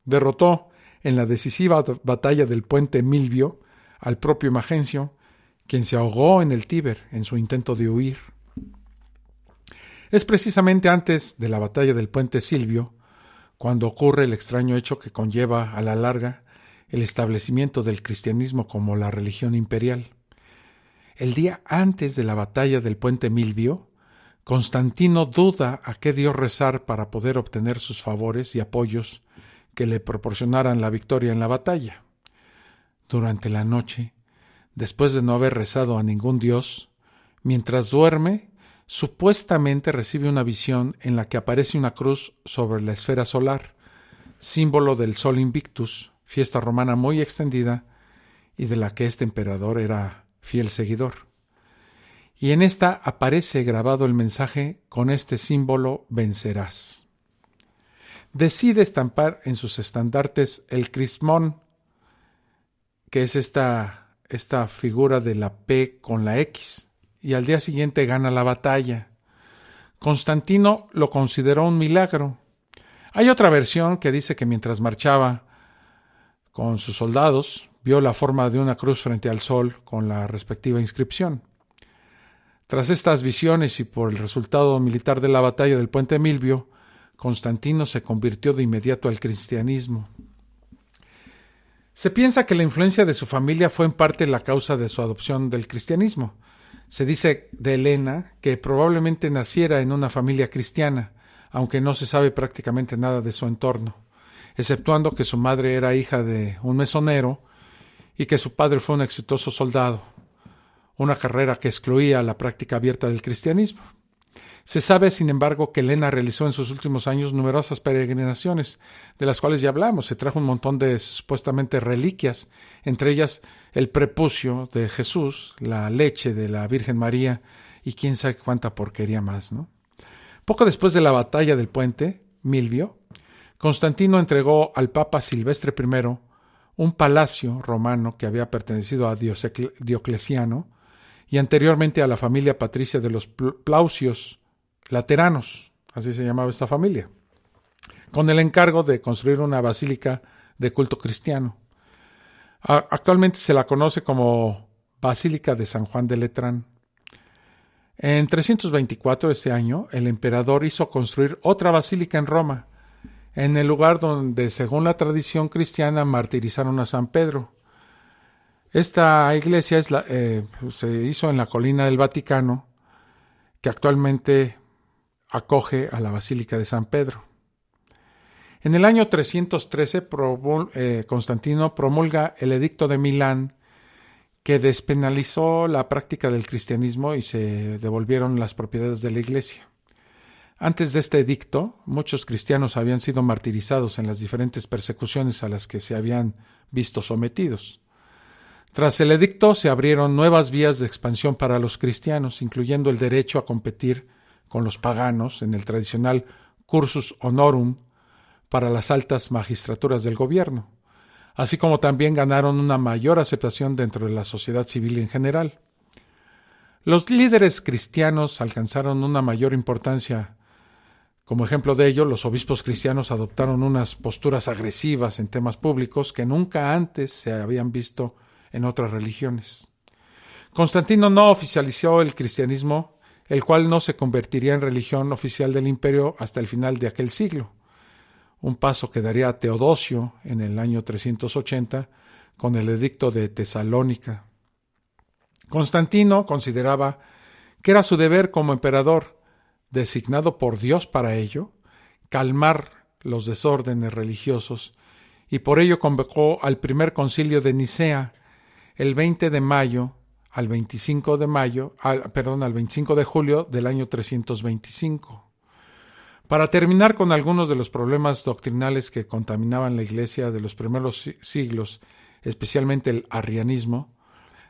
derrotó en la decisiva batalla del puente Milvio al propio Magencio, quien se ahogó en el Tíber en su intento de huir. Es precisamente antes de la batalla del puente Silvio cuando ocurre el extraño hecho que conlleva a la larga el establecimiento del cristianismo como la religión imperial. El día antes de la batalla del puente Milvio, Constantino duda a qué Dios rezar para poder obtener sus favores y apoyos que le proporcionaran la victoria en la batalla. Durante la noche, después de no haber rezado a ningún dios, mientras duerme, supuestamente recibe una visión en la que aparece una cruz sobre la esfera solar, símbolo del Sol Invictus, fiesta romana muy extendida y de la que este emperador era fiel seguidor. Y en esta aparece grabado el mensaje: con este símbolo vencerás. Decide estampar en sus estandartes el crismón, que es esta figura de la P con la X, y al día siguiente gana la batalla. Constantino lo consideró un milagro. Hay otra versión que dice que mientras marchaba con sus soldados, vio la forma de una cruz frente al sol con la respectiva inscripción. Tras estas visiones y por el resultado militar de la batalla del puente Milvio, Constantino se convirtió de inmediato al cristianismo. Se piensa que la influencia de su familia fue en parte la causa de su adopción del cristianismo. Se dice de Helena que probablemente naciera en una familia cristiana, aunque no se sabe prácticamente nada de su entorno, exceptuando que su madre era hija de un mesonero y que su padre fue un exitoso soldado, una carrera que excluía la práctica abierta del cristianismo. Se sabe, sin embargo, que Helena realizó en sus últimos años numerosas peregrinaciones, de las cuales ya hablamos. Se trajo un montón de supuestamente reliquias, entre ellas el prepucio de Jesús, la leche de la Virgen María y quién sabe cuánta porquería más, ¿no? Poco después de la batalla del puente Milvio, Constantino entregó al Papa Silvestre I un palacio romano que había pertenecido a Diocleciano y anteriormente a la familia patricia de los Plaucios Lateranos, así se llamaba esta familia, con el encargo de construir una basílica de culto cristiano. Actualmente se la conoce como Basílica de San Juan de Letrán. En 324, ese año, el emperador hizo construir otra basílica en Roma, en el lugar donde, según la tradición cristiana, martirizaron a San Pedro. Esta iglesia se hizo en la colina del Vaticano, que actualmente acoge a la Basílica de San Pedro. En el año 313, Constantino promulga el Edicto de Milán, que despenalizó la práctica del cristianismo y se devolvieron las propiedades de la iglesia. Antes de este edicto, muchos cristianos habían sido martirizados en las diferentes persecuciones a las que se habían visto sometidos. Tras el edicto se abrieron nuevas vías de expansión para los cristianos, incluyendo el derecho a competir con los paganos en el tradicional cursus honorum para las altas magistraturas del gobierno, así como también ganaron una mayor aceptación dentro de la sociedad civil en general. Los líderes cristianos alcanzaron una mayor importancia. Como ejemplo de ello, los obispos cristianos adoptaron unas posturas agresivas en temas públicos que nunca antes se habían visto en otras religiones. Constantino no oficializó el cristianismo, el cual no se convertiría en religión oficial del imperio hasta el final de aquel siglo, un paso que daría a Teodosio en el año 380 con el edicto de Tesalónica. Constantino consideraba que era su deber como emperador, designado por Dios para ello, calmar los desórdenes religiosos, y por ello convocó al primer concilio de Nicea el 20 de mayo al 25 de julio del año 325. Para terminar con algunos de los problemas doctrinales que contaminaban la Iglesia de los primeros siglos, especialmente el arrianismo,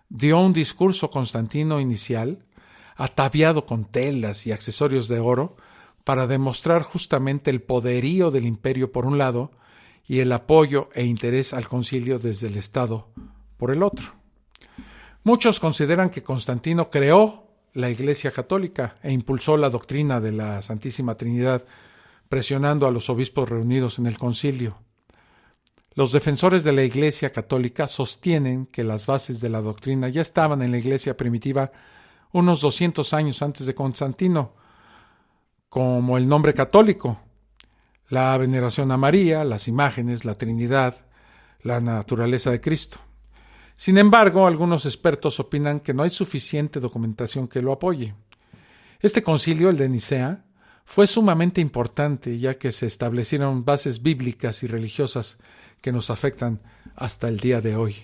dio un discurso Constantino inicial, ataviado con telas y accesorios de oro, para demostrar justamente el poderío del imperio por un lado y el apoyo e interés al concilio desde el Estado por el otro. Muchos consideran que Constantino creó la Iglesia Católica e impulsó la doctrina de la Santísima Trinidad, presionando a los obispos reunidos en el concilio. Los defensores de la Iglesia Católica sostienen que las bases de la doctrina ya estaban en la Iglesia primitiva unos 200 años antes de Constantino, como el nombre católico, la veneración a María, las imágenes, la Trinidad, la naturaleza de Cristo. Sin embargo, algunos expertos opinan que no hay suficiente documentación que lo apoye. Este concilio, el de Nicea, fue sumamente importante, ya que se establecieron bases bíblicas y religiosas que nos afectan hasta el día de hoy.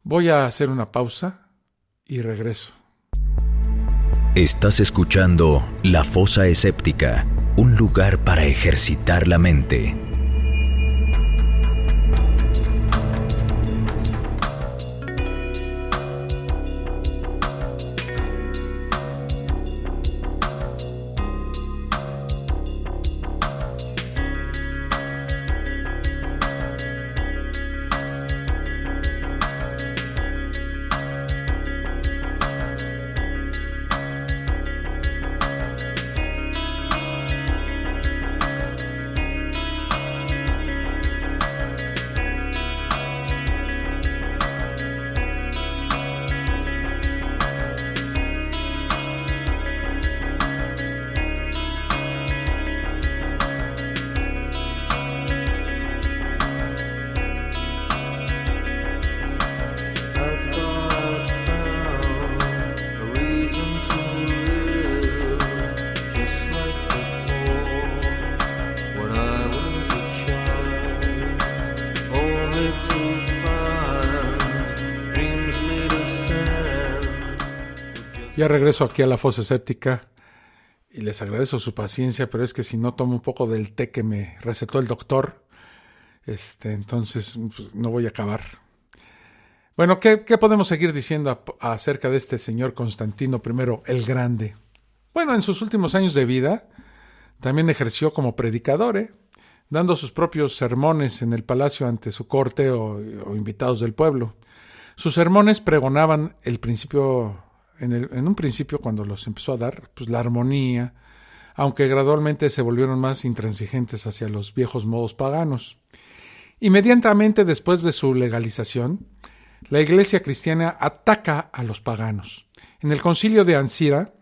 Voy a hacer una pausa y regreso. Estás escuchando La Fosa Escéptica, un lugar para ejercitar la mente. Ya regreso aquí a la Fosa Escéptica y les agradezco su paciencia, pero es que si no tomo un poco del té que me recetó el doctor, entonces pues, no voy a acabar. Bueno, ¿qué podemos seguir diciendo acerca de este señor Constantino I el Grande? Bueno, en sus últimos años de vida también ejerció como predicador, dando sus propios sermones en el palacio ante su corte o invitados del pueblo. Sus sermones pregonaban en un principio, cuando los empezó a dar, pues la armonía, aunque gradualmente se volvieron más intransigentes hacia los viejos modos paganos. Inmediatamente después de su legalización, la Iglesia cristiana ataca a los paganos. En el concilio de Ancira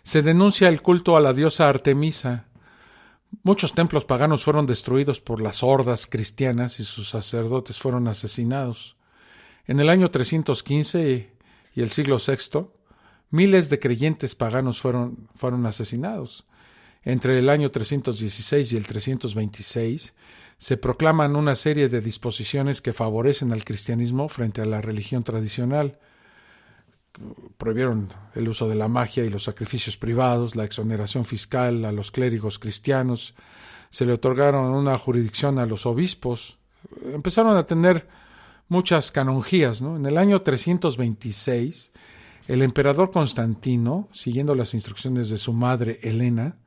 se denuncia el culto a la diosa Artemisa. Muchos templos paganos fueron destruidos por las hordas cristianas y sus sacerdotes fueron asesinados. En el año 315 y el siglo VI, miles de creyentes paganos fueron asesinados. Entre el año 316 y el 326 se proclaman una serie de disposiciones que favorecen al cristianismo frente a la religión tradicional. Prohibieron el uso de la magia y los sacrificios privados, la exoneración fiscal a los clérigos cristianos, se le otorgaron una jurisdicción a los obispos. Empezaron a tener muchas canonjías, ¿no? En el año 326, el emperador Constantino, siguiendo las instrucciones de su madre Helena,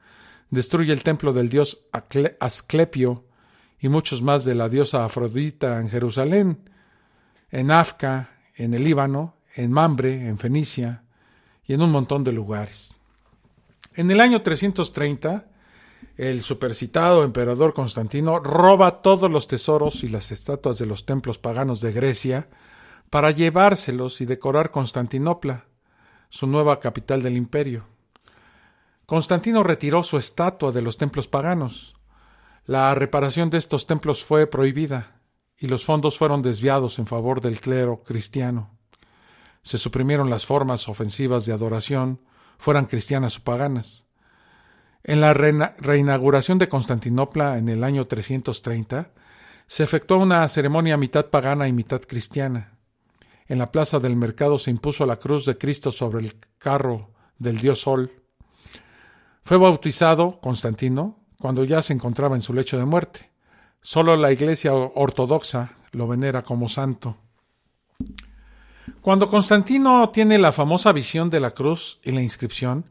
destruye el templo del dios Asclepio y muchos más de la diosa Afrodita en Jerusalén, en Afca, en el Líbano, en Mambre, en Fenicia y en un montón de lugares. En el año 330, el supercitado emperador Constantino roba todos los tesoros y las estatuas de los templos paganos de Grecia para llevárselos y decorar Constantinopla, su nueva capital del imperio. Constantino retiró su estatua de los templos paganos. La reparación de estos templos fue prohibida y los fondos fueron desviados en favor del clero cristiano. Se suprimieron las formas ofensivas de adoración, fueran cristianas o paganas. En la reinauguración de Constantinopla en el año 330, se efectuó una ceremonia mitad pagana y mitad cristiana. En la plaza del mercado se impuso la cruz de Cristo sobre el carro del dios Sol. Fue bautizado Constantino cuando ya se encontraba en su lecho de muerte. Solo la Iglesia ortodoxa lo venera como santo. Cuando Constantino tiene la famosa visión de la cruz y la inscripción,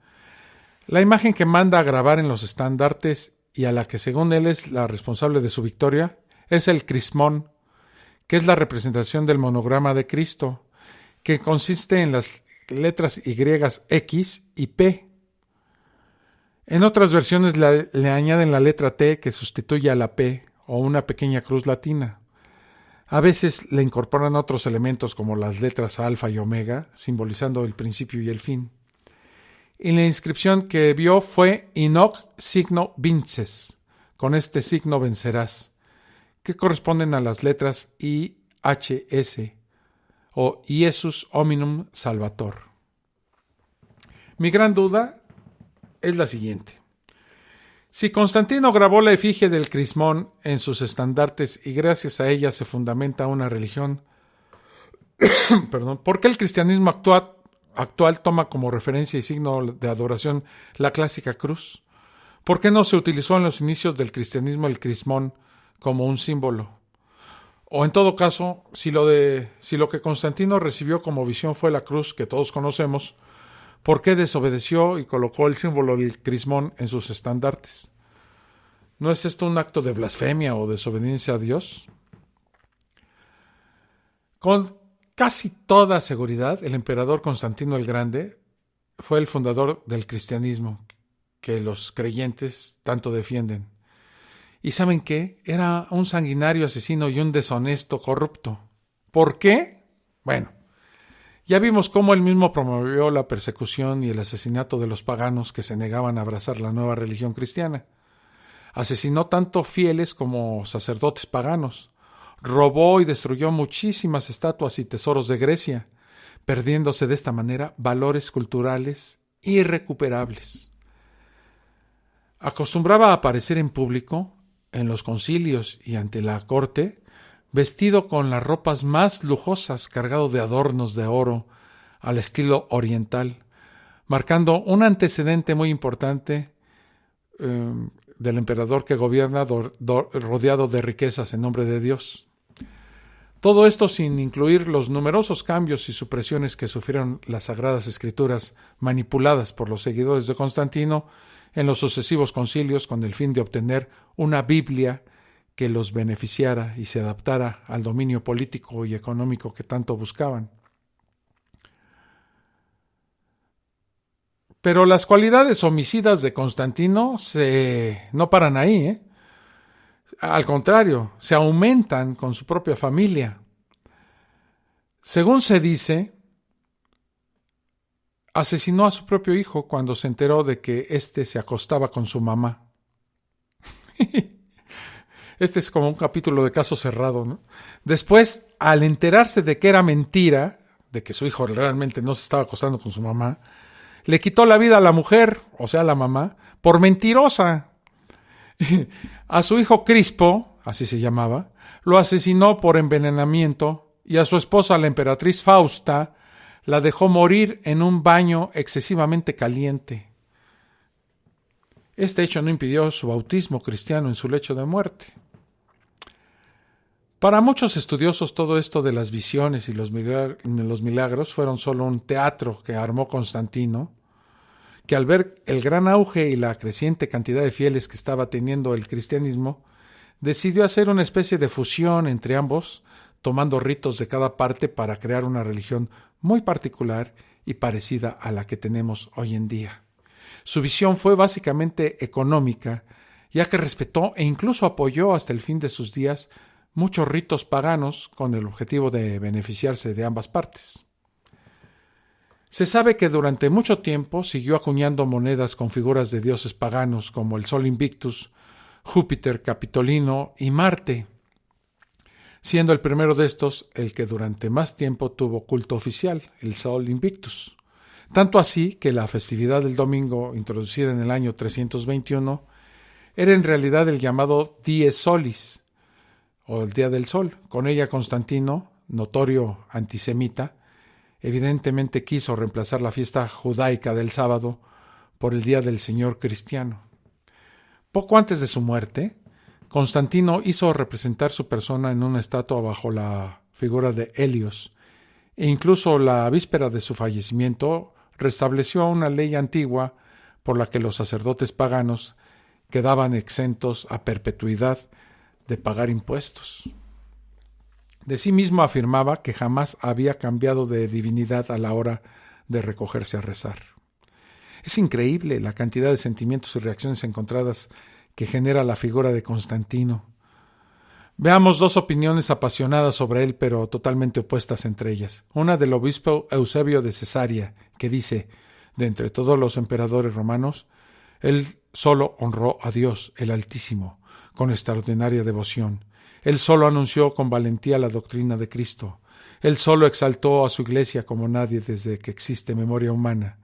la imagen que manda a grabar en los estandartes y a la que según él es la responsable de su victoria es el crismón, que es la representación del monograma de Cristo, que consiste en las letras Y, X y P. En otras versiones le añaden la letra T que sustituye a la P o una pequeña cruz latina. A veces le incorporan otros elementos como las letras alfa y omega, simbolizando el principio y el fin. Y la inscripción que vio fue In hoc signo vinces, con este signo vencerás, que corresponden a las letras IHS o Iesus hominum salvator. Mi gran duda es la siguiente. Si Constantino grabó la efigie del crismón en sus estandartes y gracias a ella se fundamenta una religión, ¿por qué el cristianismo actual toma como referencia y signo de adoración la clásica cruz? ¿Por qué no se utilizó en los inicios del cristianismo el crismón como un símbolo? O en todo caso, si lo que Constantino recibió como visión fue la cruz que todos conocemos, ¿por qué desobedeció y colocó el símbolo del crismón en sus estandartes? ¿No es esto un acto de blasfemia o desobediencia a Dios? Con casi toda seguridad, el emperador Constantino el Grande fue el fundador del cristianismo, que los creyentes tanto defienden. ¿Y saben qué? Era un sanguinario asesino y un deshonesto corrupto. ¿Por qué? Bueno, ya vimos cómo él mismo promovió la persecución y el asesinato de los paganos que se negaban a abrazar la nueva religión cristiana. Asesinó tanto fieles como sacerdotes paganos. Robó y destruyó muchísimas estatuas y tesoros de Grecia, perdiéndose de esta manera valores culturales irrecuperables. Acostumbraba a aparecer en público, en los concilios y ante la corte, vestido con las ropas más lujosas, cargado de adornos de oro, al estilo oriental, marcando un antecedente muy importante del emperador que gobierna rodeado de riquezas en nombre de Dios. Todo esto sin incluir los numerosos cambios y supresiones que sufrieron las Sagradas Escrituras manipuladas por los seguidores de Constantino en los sucesivos concilios con el fin de obtener una Biblia que los beneficiara y se adaptara al dominio político y económico que tanto buscaban. Pero las cualidades homicidas de Constantino no paran ahí, Al contrario, se aumentan con su propia familia. Según se dice, asesinó a su propio hijo cuando se enteró de que éste se acostaba con su mamá. Este es como un capítulo de Caso Cerrado, ¿no? Después, al enterarse de que era mentira, de que su hijo realmente no se estaba acostando con su mamá, le quitó la vida a la mujer, o sea, la mamá, por mentirosa. A su hijo Crispo, así se llamaba, lo asesinó por envenenamiento y a su esposa, la emperatriz Fausta, la dejó morir en un baño excesivamente caliente. Este hecho no impidió su bautismo cristiano en su lecho de muerte. Para muchos estudiosos todo esto de las visiones y los milagros fueron solo un teatro que armó Constantino, que al ver el gran auge y la creciente cantidad de fieles que estaba teniendo el cristianismo, decidió hacer una especie de fusión entre ambos, tomando ritos de cada parte para crear una religión muy particular y parecida a la que tenemos hoy en día. Su visión fue básicamente económica, ya que respetó e incluso apoyó hasta el fin de sus días muchos ritos paganos con el objetivo de beneficiarse de ambas partes. Se sabe que durante mucho tiempo siguió acuñando monedas con figuras de dioses paganos como el Sol Invictus, Júpiter Capitolino y Marte, siendo el primero de estos el que durante más tiempo tuvo culto oficial, el Sol Invictus. Tanto así que la festividad del domingo, introducida en el año 321, era en realidad el llamado Dies Solis, o el Día del Sol. Con ella Constantino, notorio antisemita, evidentemente quiso reemplazar la fiesta judaica del sábado por el Día del Señor cristiano. Poco antes de su muerte, Constantino hizo representar su persona en una estatua bajo la figura de Helios, e incluso la víspera de su fallecimiento restableció una ley antigua por la que los sacerdotes paganos quedaban exentos a perpetuidad de pagar impuestos. De sí mismo afirmaba que jamás había cambiado de divinidad a la hora de recogerse a rezar. Es increíble la cantidad de sentimientos y reacciones encontradas que genera la figura de Constantino. Veamos dos opiniones apasionadas sobre él, pero totalmente opuestas entre ellas. Una del obispo Eusebio de Cesarea, que dice: de entre todos los emperadores romanos, él solo honró a Dios, el Altísimo, con extraordinaria devoción. Él solo anunció con valentía la doctrina de Cristo. Él solo exaltó a su iglesia como nadie desde que existe memoria humana.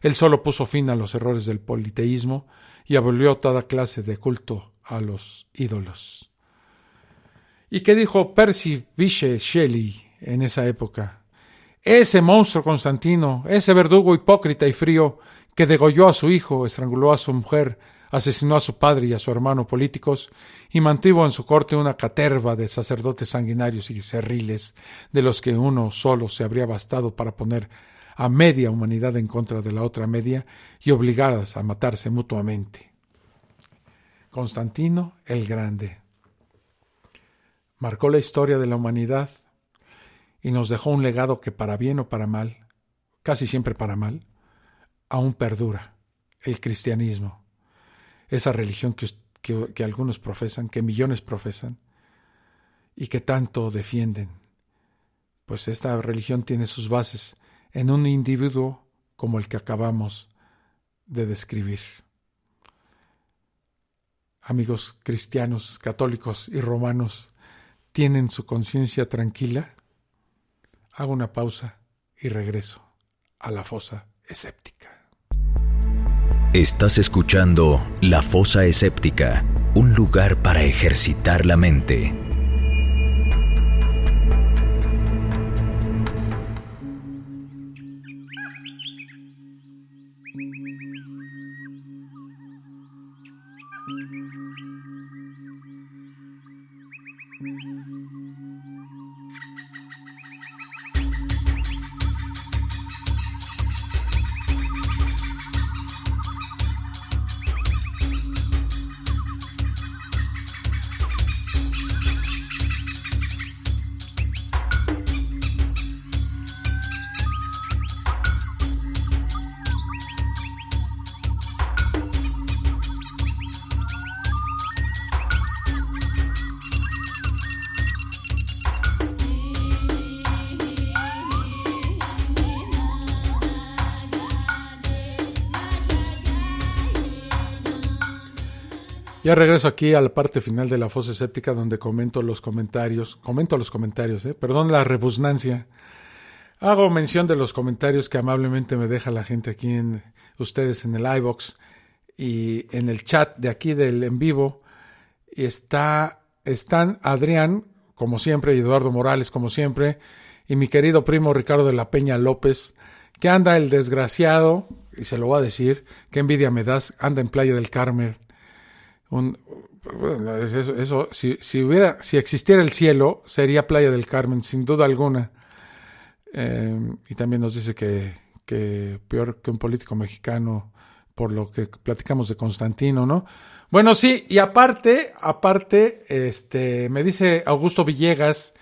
Él solo puso fin a los errores del politeísmo y abolió toda clase de culto a los ídolos. ¿Y qué dijo Percy Bysshe Shelley en esa época? Ese monstruo Constantino, ese verdugo hipócrita y frío que degolló a su hijo, estranguló a su mujer, asesinó a su padre y a su hermano políticos y mantuvo en su corte una caterva de sacerdotes sanguinarios y cerriles, de los que uno solo se habría bastado para poner a media humanidad en contra de la otra media y obligadas a matarse mutuamente. Constantino el Grande marcó la historia de la humanidad y nos dejó un legado que, para bien o para mal, casi siempre para mal, aún perdura: el cristianismo. Esa religión que algunos profesan, que millones profesan y que tanto defienden. Pues esta religión tiene sus bases en un individuo como el que acabamos de describir. Amigos cristianos, católicos y romanos, ¿tienen su conciencia tranquila? Hago una pausa y regreso a la fosa escéptica. Estás escuchando La Fosa Escéptica, un lugar para ejercitar la mente. Ya regreso aquí a la parte final de la fosa escéptica, donde comento los comentarios, perdón la rebusnancia. Hago mención de los comentarios que amablemente me deja la gente aquí ustedes en el iVoox y en el chat de aquí del en vivo. Y están Adrián, como siempre, y Eduardo Morales, como siempre, y mi querido primo Ricardo de la Peña López, que anda el desgraciado, y se lo voy a decir, qué envidia me das, anda en Playa del Carmen, Bueno, si existiera el cielo, sería Playa del Carmen, sin duda alguna. Y también nos dice que peor que un político mexicano, por lo que platicamos de Constantino, ¿no? Bueno, sí, y aparte, me dice Augusto Villegas,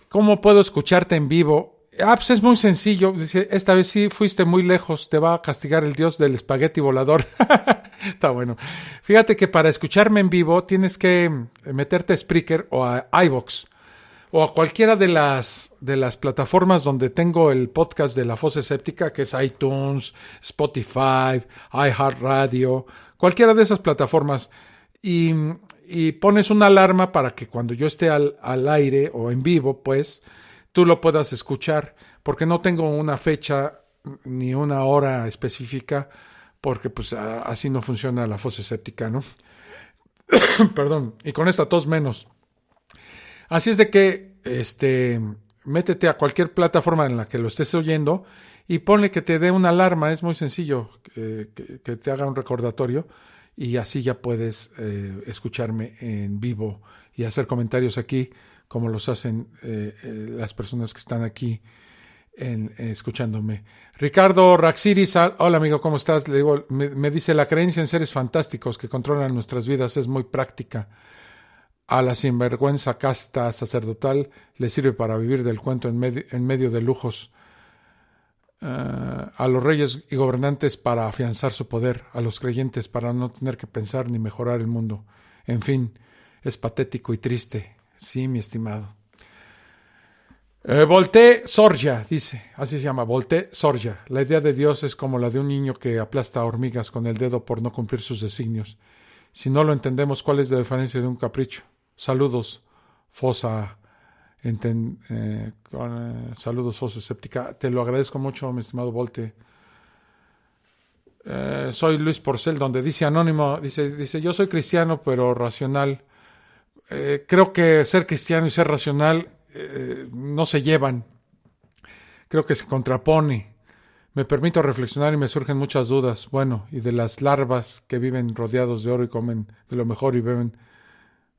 ¿cómo puedo escucharte en vivo? Pues es muy sencillo. Dice, esta vez sí fuiste muy lejos, te va a castigar el dios del espagueti volador. Está bueno. Fíjate que para escucharme en vivo tienes que meterte a Spreaker o a iVoox o a cualquiera de las plataformas donde tengo el podcast de La Fosa Escéptica, que es iTunes, Spotify, iHeartRadio, cualquiera de esas plataformas. Y pones una alarma para que cuando yo esté al aire o en vivo, pues, tú lo puedas escuchar, porque no tengo una fecha ni una hora específica, porque pues así no funciona La Fosa Escéptica, ¿no? Perdón, y con esta tos menos. Así es de que métete a cualquier plataforma en la que lo estés oyendo y ponle que te dé una alarma. Es muy sencillo, que te haga un recordatorio, y así ya puedes escucharme en vivo y hacer comentarios aquí como los hacen las personas que están aquí escuchándome. Ricardo Raxiris, hola amigo, ¿cómo estás? Le digo, me dice, la creencia en seres fantásticos que controlan nuestras vidas es muy práctica. A la sinvergüenza casta sacerdotal le sirve para vivir del cuento en medio de lujos. A los reyes y gobernantes para afianzar su poder, a los creyentes para no tener que pensar ni mejorar el mundo. En fin, es patético y triste. Sí, mi estimado. Voltaire Sorgia dice, así se llama, Voltaire Sorgia. La idea de Dios es como la de un niño que aplasta hormigas con el dedo por no cumplir sus designios. Si no lo entendemos, ¿cuál es la diferencia de un capricho? Saludos, Fosa. Saludos, Fosa Escéptica. Te lo agradezco mucho, mi estimado Volte. Soy Luis Porcel, donde dice anónimo, dice yo soy cristiano pero racional. Creo que ser cristiano y ser racional no se llevan. Creo que se contrapone. Me permito reflexionar y me surgen muchas dudas. Bueno, y de las larvas que viven rodeados de oro y comen de lo mejor y beben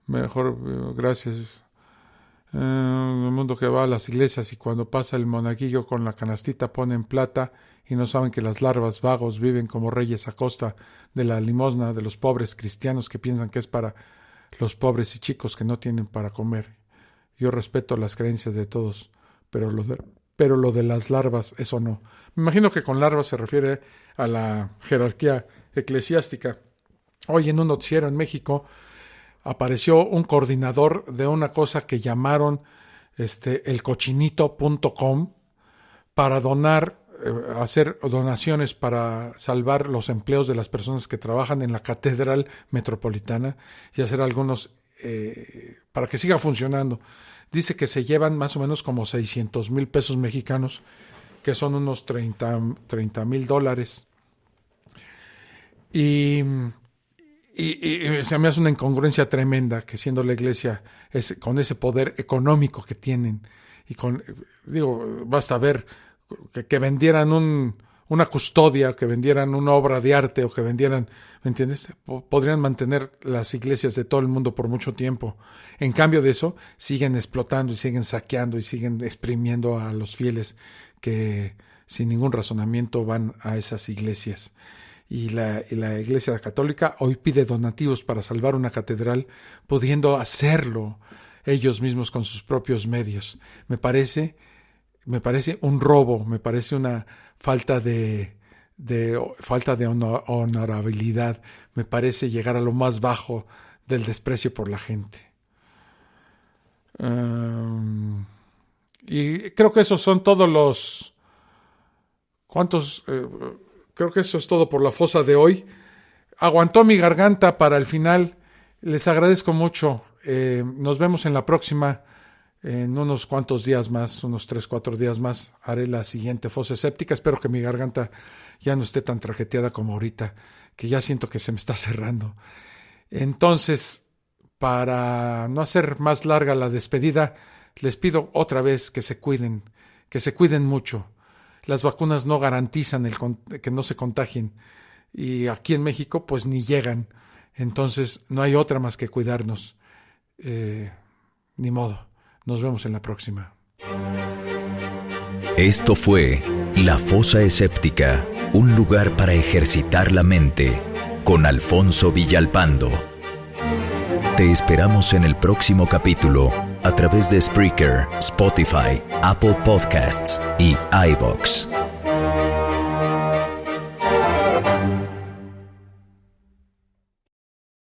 mejor, gracias. El mundo que va a las iglesias y cuando pasa el monaguillo con la canastita ponen plata y no saben que las larvas vagos viven como reyes a costa de la limosna de los pobres cristianos que piensan que es para los pobres y chicos que no tienen para comer. Yo respeto las creencias de todos, pero lo de las larvas, eso no. Me imagino que con larvas se refiere a la jerarquía eclesiástica. Hoy en un noticiero en México apareció un coordinador de una cosa que llamaron elcochinito.com para hacer donaciones para salvar los empleos de las personas que trabajan en la Catedral Metropolitana y hacer algunos para que siga funcionando. Dice que se llevan más o menos como 600,000 pesos mexicanos, que son unos $30,000. Y se me hace una incongruencia tremenda que siendo la iglesia con ese poder económico que tienen y basta ver que vendieran una custodia, que vendieran una obra de arte o que vendieran, ¿me entiendes? Podrían mantener las iglesias de todo el mundo por mucho tiempo. En cambio de eso, siguen explotando y siguen saqueando y siguen exprimiendo a los fieles que sin ningún razonamiento van a esas iglesias. Y la Iglesia Católica hoy pide donativos para salvar una catedral, pudiendo hacerlo ellos mismos con sus propios medios. Me parece un robo, me parece una falta de honorabilidad, me parece llegar a lo más bajo del desprecio por la gente. Y creo que esos son todos los... Creo que eso es todo por la fosa de hoy. Aguantó mi garganta para el final. Les agradezco mucho. Nos vemos en la próxima. En unos cuantos días más, unos 3-4 días más, haré la siguiente fosa escéptica. Espero que mi garganta ya no esté tan trajeteada como ahorita, que ya siento que se me está cerrando. Entonces, para no hacer más larga la despedida, les pido otra vez que se cuiden mucho. Las vacunas no garantizan que no se contagien y aquí en México pues ni llegan. Entonces no hay otra más que cuidarnos. Ni modo. Nos vemos en la próxima. Esto fue La Fosa Escéptica, un lugar para ejercitar la mente, con Alfonso Villalpando. Te esperamos en el próximo capítulo a través de Spreaker, Spotify, Apple Podcasts y iVoox.